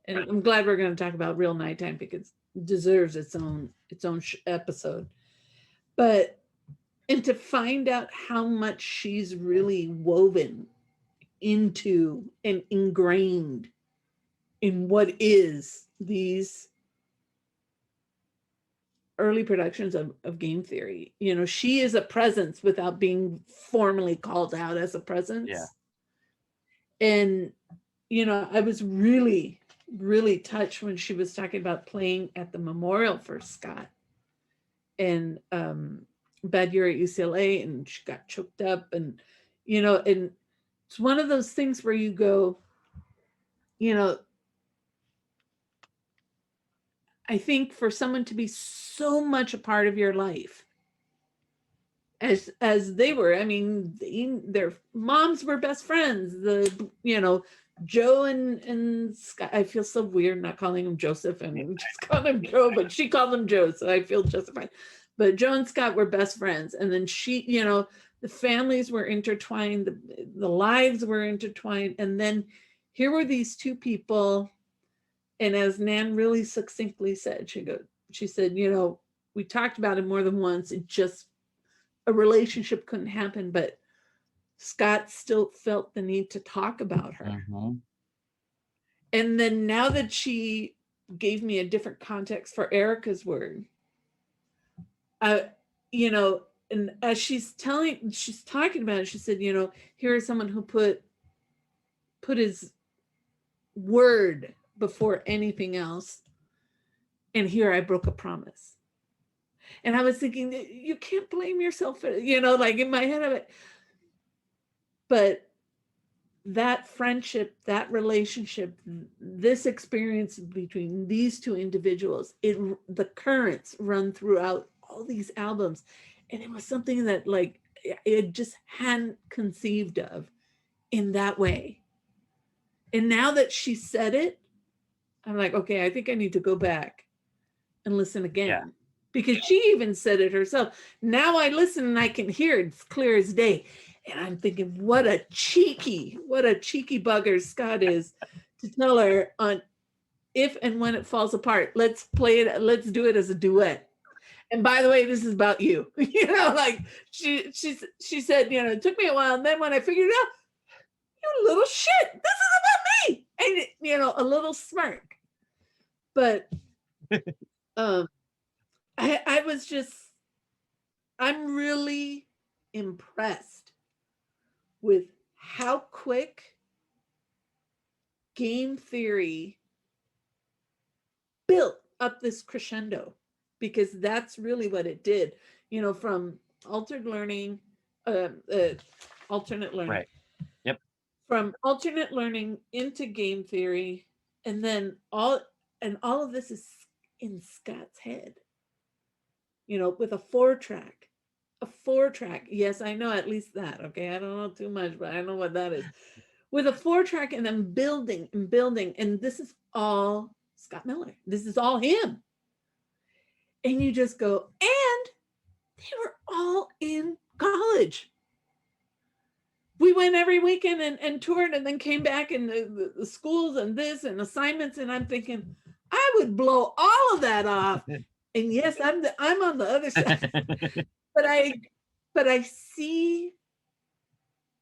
And I'm glad we're going to talk about Real Nighttime because it deserves its own episode. But, and to find out how much she's really woven into and ingrained in what is these early productions of game theory. You know, she is a presence without being formally called out as a presence. Yeah. And, you know, I was really, really touched when she was talking about playing at the memorial for Scott and bad year at UCLA, and she got choked up, and, you know, and it's one of those things where you go, you know, I think for someone to be so much a part of your life as they were, I mean, their moms were best friends. The, you know, Joe and Scott, I feel so weird not calling him Joseph and just calling him Joe, but she called him Joe, so I feel justified. But Joe and Scott were best friends. And then she, you know, the families were intertwined, the lives were intertwined. And then here were these two people. And as Nan really succinctly said, she said, you know, we talked about it more than once. It just, a relationship couldn't happen, but Scott still felt the need to talk about her. Mm-hmm. And then now that she gave me a different context for Erica's word, you know, and as she's talking about it, she said, you know, here is someone who put his word before anything else. And here I broke a promise. And I was thinking, you can't blame yourself, you know, like in my head of it. But that friendship, that relationship, this experience between these two individuals, the currents run throughout all these albums. And it was something that like, it just hadn't conceived of in that way. And now that she said it, I'm like, okay, I think I need to go back and listen again. Yeah. Because she even said it herself. Now I listen and I can hear it. It's clear as day. And I'm thinking, what a cheeky bugger Scott is to tell her on if and when it falls apart, let's play it, let's do it as a duet. And by the way, this is about you. You know, like she said, you know, it took me a while. And then when I figured it out, you little shit, this is about me. And you know, a little smirk. But I was just, I'm really impressed with how quick game theory built up this crescendo, because that's really what it did, you know, from alternate learning, Right. Yep. from alternate learning into game theory, and then all of this is in Scott's head, you know, with a 4-track. A 4-track. Yes, I know at least that. Okay. I don't know too much, but I know what that is. With a 4-track, and then building and building. And this is all Scott Miller. This is all him. And you just go, and they were all in college. We went every weekend and toured, and then came back in the schools and this and assignments. And I'm thinking, I would blow all of that off. And yes, I'm on the other side. But I see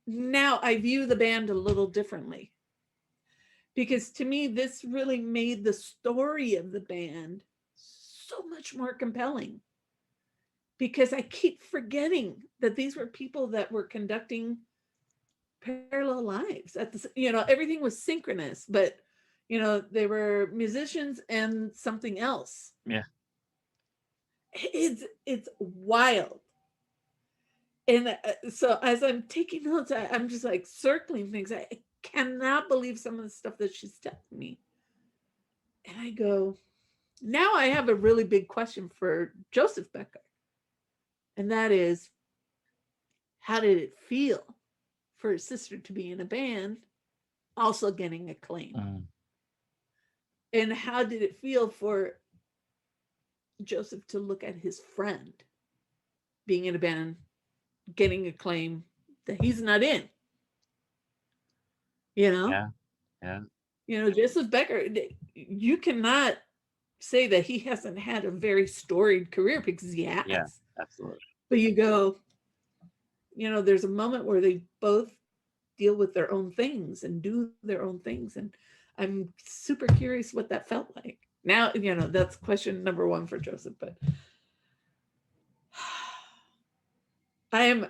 now, I view the band a little differently, because to me, this really made the story of the band so much more compelling, because I keep forgetting that these were people that were conducting parallel lives at the, you know, everything was synchronous, but you know, they were musicians and something else. Yeah. It's wild. And so as I'm taking notes, I'm just like circling things. I cannot believe some of the stuff that she's telling me. And I go, now I have a really big question for Joseph Becker. And that is, how did it feel for his sister to be in a band, also getting acclaim? And how did it feel for Joseph to look at his friend being in a band, getting acclaim that he's not in? You know? Yeah. Yeah. You know, Joseph Becker, you cannot say that he hasn't had a very storied career, because he has. Yeah, absolutely. But you go, you know, there's a moment where they both deal with their own things and do their own things. And I'm super curious what that felt like. Now, you know, that's question number 1 for Joseph, but I'm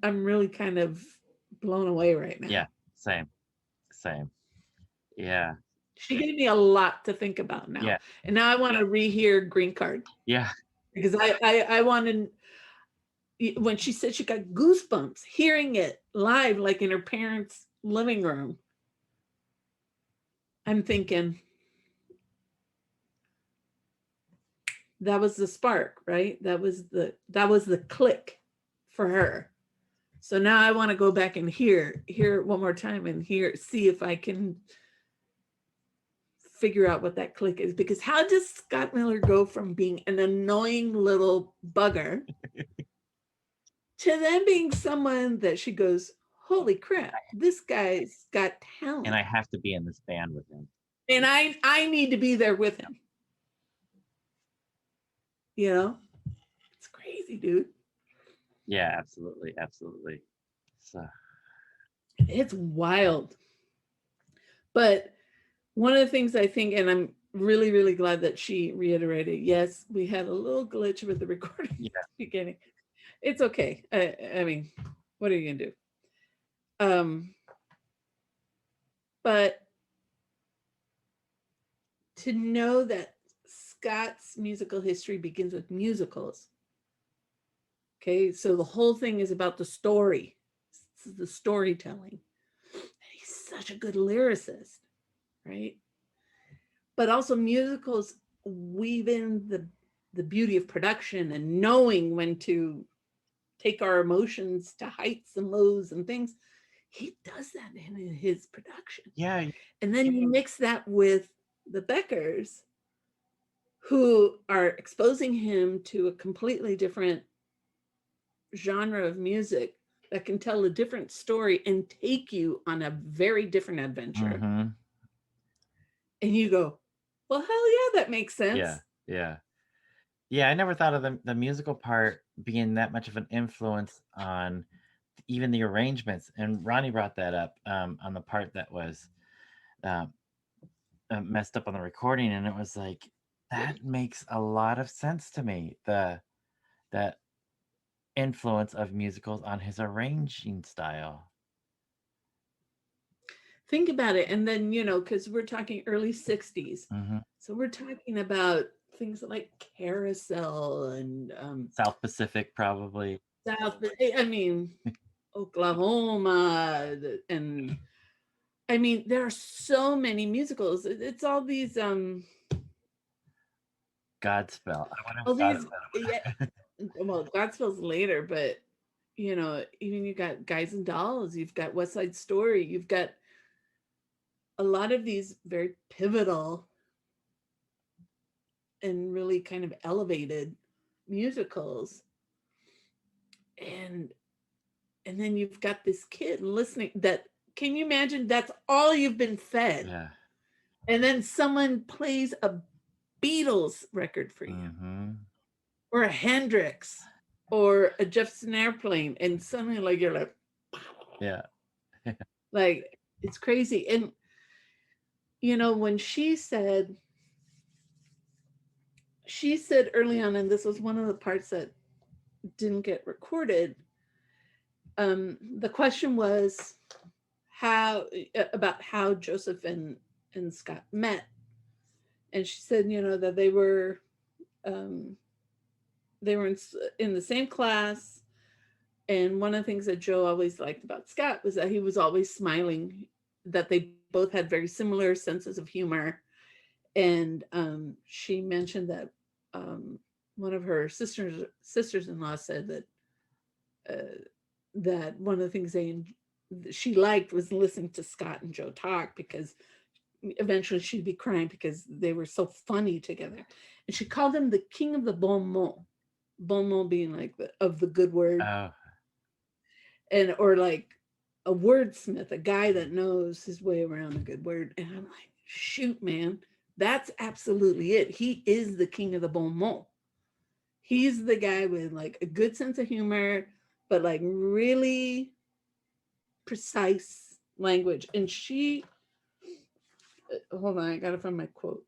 really kind of blown away right now. Yeah, same. Yeah. She gave me a lot to think about now. Yeah. And now I want to rehear Green Card. Yeah. Because I want to, when she said she got goosebumps hearing it live, like in her parents' living room, I'm thinking, that was the spark, right? That was the click for her. So now I want to go back and hear it one more time and see if I can figure out what that click is. Because how does Scott Miller go from being an annoying little bugger to then being someone that she goes, holy crap, this guy's got talent. And I have to be in this band with him. And I need to be there with him. You know, it's crazy, dude. Yeah, absolutely. So it's wild. But one of the things I think, and I'm really, really glad that she reiterated, yes, we had a little glitch with the recording at the beginning. It's okay. I mean, what are you gonna do? But to know that Scott's musical history begins with musicals. Okay, so the whole thing is about the story. This is the storytelling. He's such a good lyricist, right? But also musicals weave in the beauty of production and knowing when to take our emotions to heights and lows and things. He does that in his production. Yeah. And then you mix that with the Beckers, who are exposing him to a completely different genre of music that can tell a different story and take you on a very different adventure. and you go, well, hell yeah, that makes sense. Yeah, yeah. Yeah, I never thought of the musical part being that much of an influence on even the arrangements. And Ronnie brought that up on the part that was um, messed up on the recording, and it was like that makes a lot of sense to me. That influence of musicals on his arranging style. Think about it. And then, because we're talking early 60s. Hmm. So we're talking about things like Carousel and South Pacific, probably. South, I mean, Oklahoma. And I mean, there are so many musicals. It's all these, Godspell. I wonder all if these, Godspell. yeah, well, Godspell's later, but, even you got Guys and Dolls, you've got West Side Story, you've got a lot of these very pivotal and really kind of elevated musicals, and then you've got this kid listening. That, can you imagine, that's all you've been fed, Yeah. and then someone plays a Beatles record for you, Hmm. or a Hendrix, or a Jefferson Airplane, and suddenly, like, you're like, Yeah. like, it's crazy. And when she said early on, and this was one of the parts that didn't get recorded, the question was about how Joseph and Scott met. And she said, that they were in the same class. And one of the things that Joe always liked about Scott was that he was always smiling, that they both had very similar senses of humor. And she mentioned that one of her sisters-in-law said that one of the things she liked was listening to Scott and Joe talk, because eventually she'd be crying because they were so funny together. And she called him the king of the bon mot. Bon mot being like the good word. Oh, Or like a wordsmith, a guy that knows his way around a good word. And I'm like, shoot, man, that's absolutely it. He is the king of the bon mot. He's the guy with like a good sense of humor, but like really precise language. And hold on, I gotta find my quote.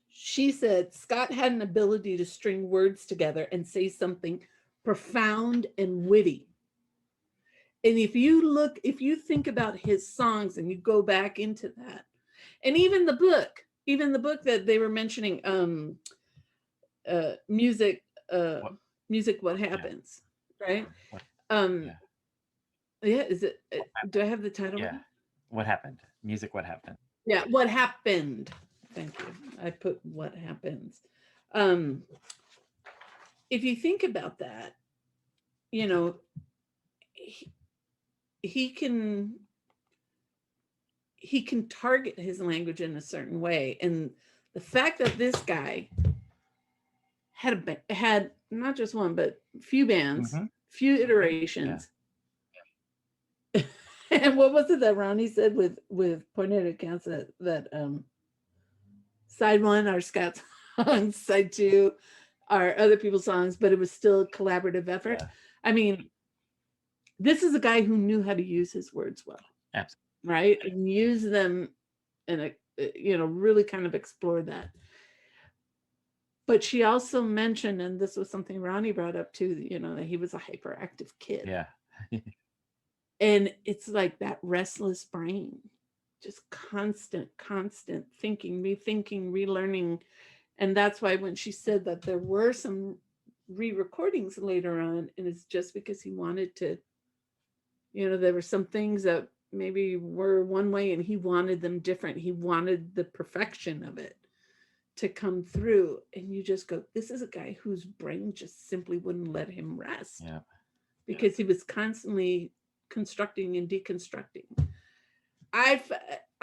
She said Scott had an ability to string words together and say something profound and witty. And if you think about his songs and you go back into that, and even the book that they were mentioning, music, What Happens, right? yeah. Yeah, is it? Do I have the title? Yeah. What happened? Music. What happened? Yeah, What Happened. Thank you. I put What Happens. If you think about that, he can target his language in a certain way, and the fact that this guy had not just one but few bands, few iterations. Yeah. And what was it that Ronnie said with pointed accounts that side one are Scott's songs, side two are other people's songs, but it was still a collaborative effort. Yeah. I mean, this is a guy who knew how to use his words well. Absolutely. Right? And use them and, really kind of explore that. But she also mentioned, and this was something Ronnie brought up too, that he was a hyperactive kid. Yeah. And it's like that restless brain, just constant thinking, rethinking, relearning. And that's why when she said that there were some re-recordings later on, and it's just because he wanted to, there were some things that maybe were one way and he wanted them different. He wanted the perfection of it to come through. And you just go, this is a guy whose brain just simply wouldn't let him rest. Yeah. Because he was constantly constructing and deconstructing. I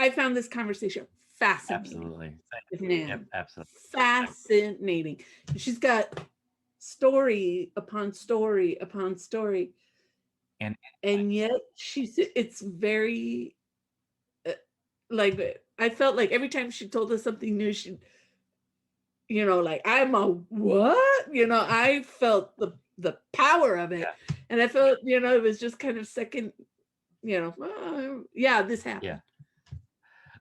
found this conversation fascinating. Absolutely. With Nan. Yep, absolutely. Fascinating. She's got story upon story upon story. And yet it's very like I felt like every time she told us something new, she, like, I'm a what? I felt the power of it. Yeah. And I felt, it was just kind of second, yeah, this happened. Yeah.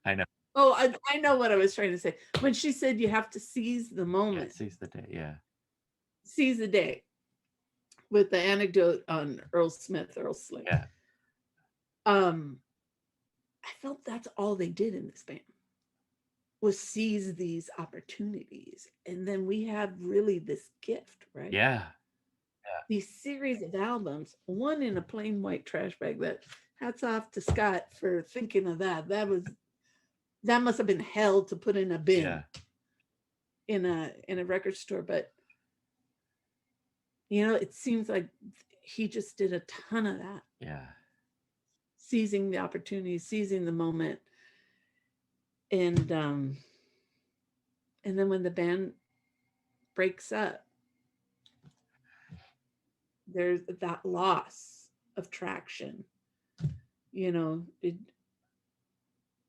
I know. Oh, I know what I was trying to say. When she said you have to seize the Yeah, moment, seize the day. Yeah. seize the day, with the anecdote on Earl Slim. Yeah. I felt that's all they did in this band, was seize these opportunities. And then we have really this gift, right? Yeah. These series of albums, one in a plain white trash bag. That hats off to Scott for thinking of that. That must have been hell to put in a bin. Yeah. in a record store. But it seems like he just did a ton of that, Yeah. seizing the opportunity, seizing the moment. And then when the band breaks up, there's that loss of traction.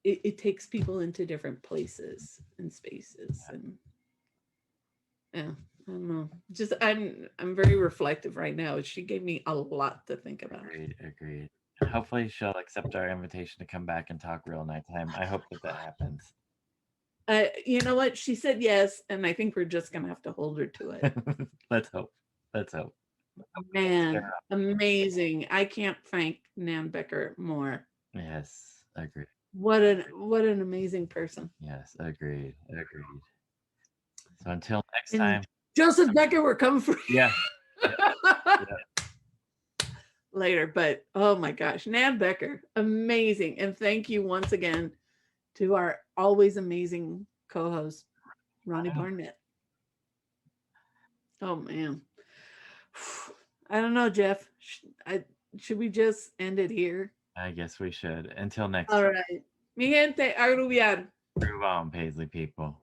It takes people into different places and spaces. And yeah, I don't know. Just I'm very reflective right now. She gave me a lot to think about. Agreed. Hopefully she'll accept our invitation to come back and talk real nighttime. I hope that happens. You know what? She said yes, and I think we're just gonna have to hold her to it. Let's hope. Man, amazing. I can't thank Nan Becker more. Yes, agreed. What an amazing person. Yes, agreed. So until next And time. Joseph Becker, we're coming for you. Yeah. Later. But oh my gosh, Nan Becker, amazing. And thank you once again to our always amazing co-host, Ronnie Barnett. Oh man. I don't know, Jeff. Should we just end it here? I guess we should. Until next All time. right. Mi gente, a rubiar. Groove on, Paisley people.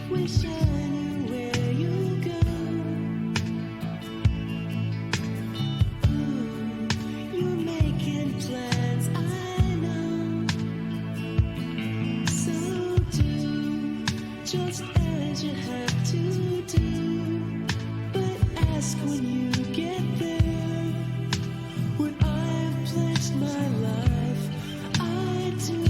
Wish I knew where you go. You're making plans, I know. So do just as you have to do. But ask when you get there. Would I have pledged my life? I do.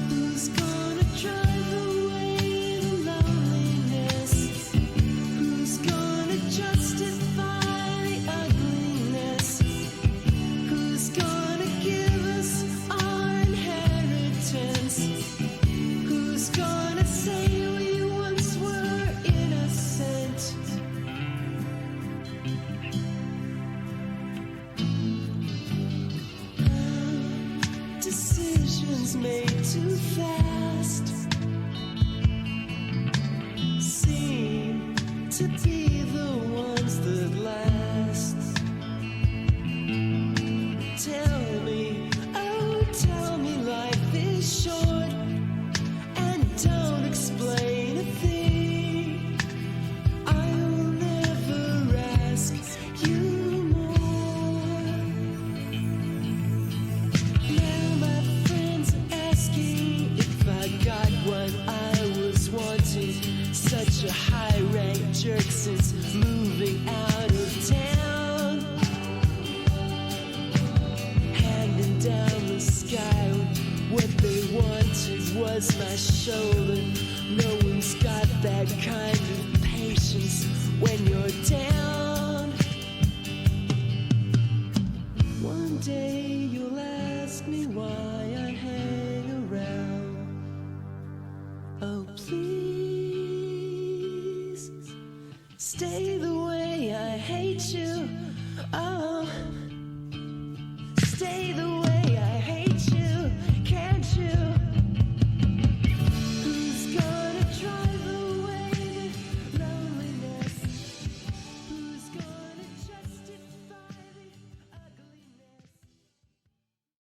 Who's gonna drive away the loneliness? Who's gonna justify the ugliness? Who's gonna give us our inheritance? Who's gonna say we once were innocent? Decisions made too fast seem to be the ones that last. Tell me, oh tell me life is short, and don't explain a thing. I'll never ask you more. Now my friends are asking if I got what I was wanting. Such a high-ranked jerk since moving out of town. Handing down the sky, what they wanted was my shoulder. No one's got that kind of patience when you're down. One day you'll ask me why I Oh, stay the